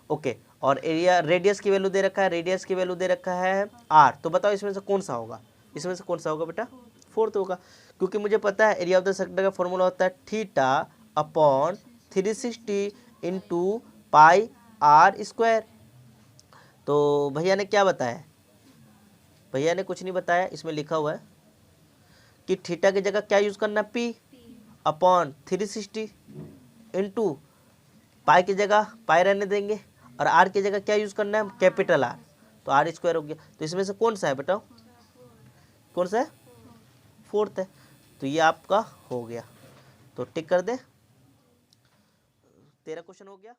ओके। और एरिया रेडियस की वैल्यू दे रखा है, रेडियस की वैल्यू दे रखा है R। तो बताओ इसमें से कौन सा होगा, इसमें से कौन सा होगा बेटा, 4th होगा, क्योंकि मुझे पता है एरिया ऑफ द सेक्टर का फॉर्मूला होता है थीटा अपॉन 360 इंटू पाई R स्क्वायर। तो भैया ने क्या बताया, भैया ने कुछ नहीं बताया, इसमें लिखा हुआ है कि थीटा की जगह क्या यूज़ करना है, P अपॉन 360 इंटू पाई की जगह पाई रहने देंगे, और R की जगह क्या यूज़ करना है, कैपिटल R, तो R स्क्वायर हो गया। तो इसमें से कौन सा है बताओ, कौन सा है, 4th है, तो ये आपका हो गया, तो टिक कर दे, 13 क्वेश्चन हो गया।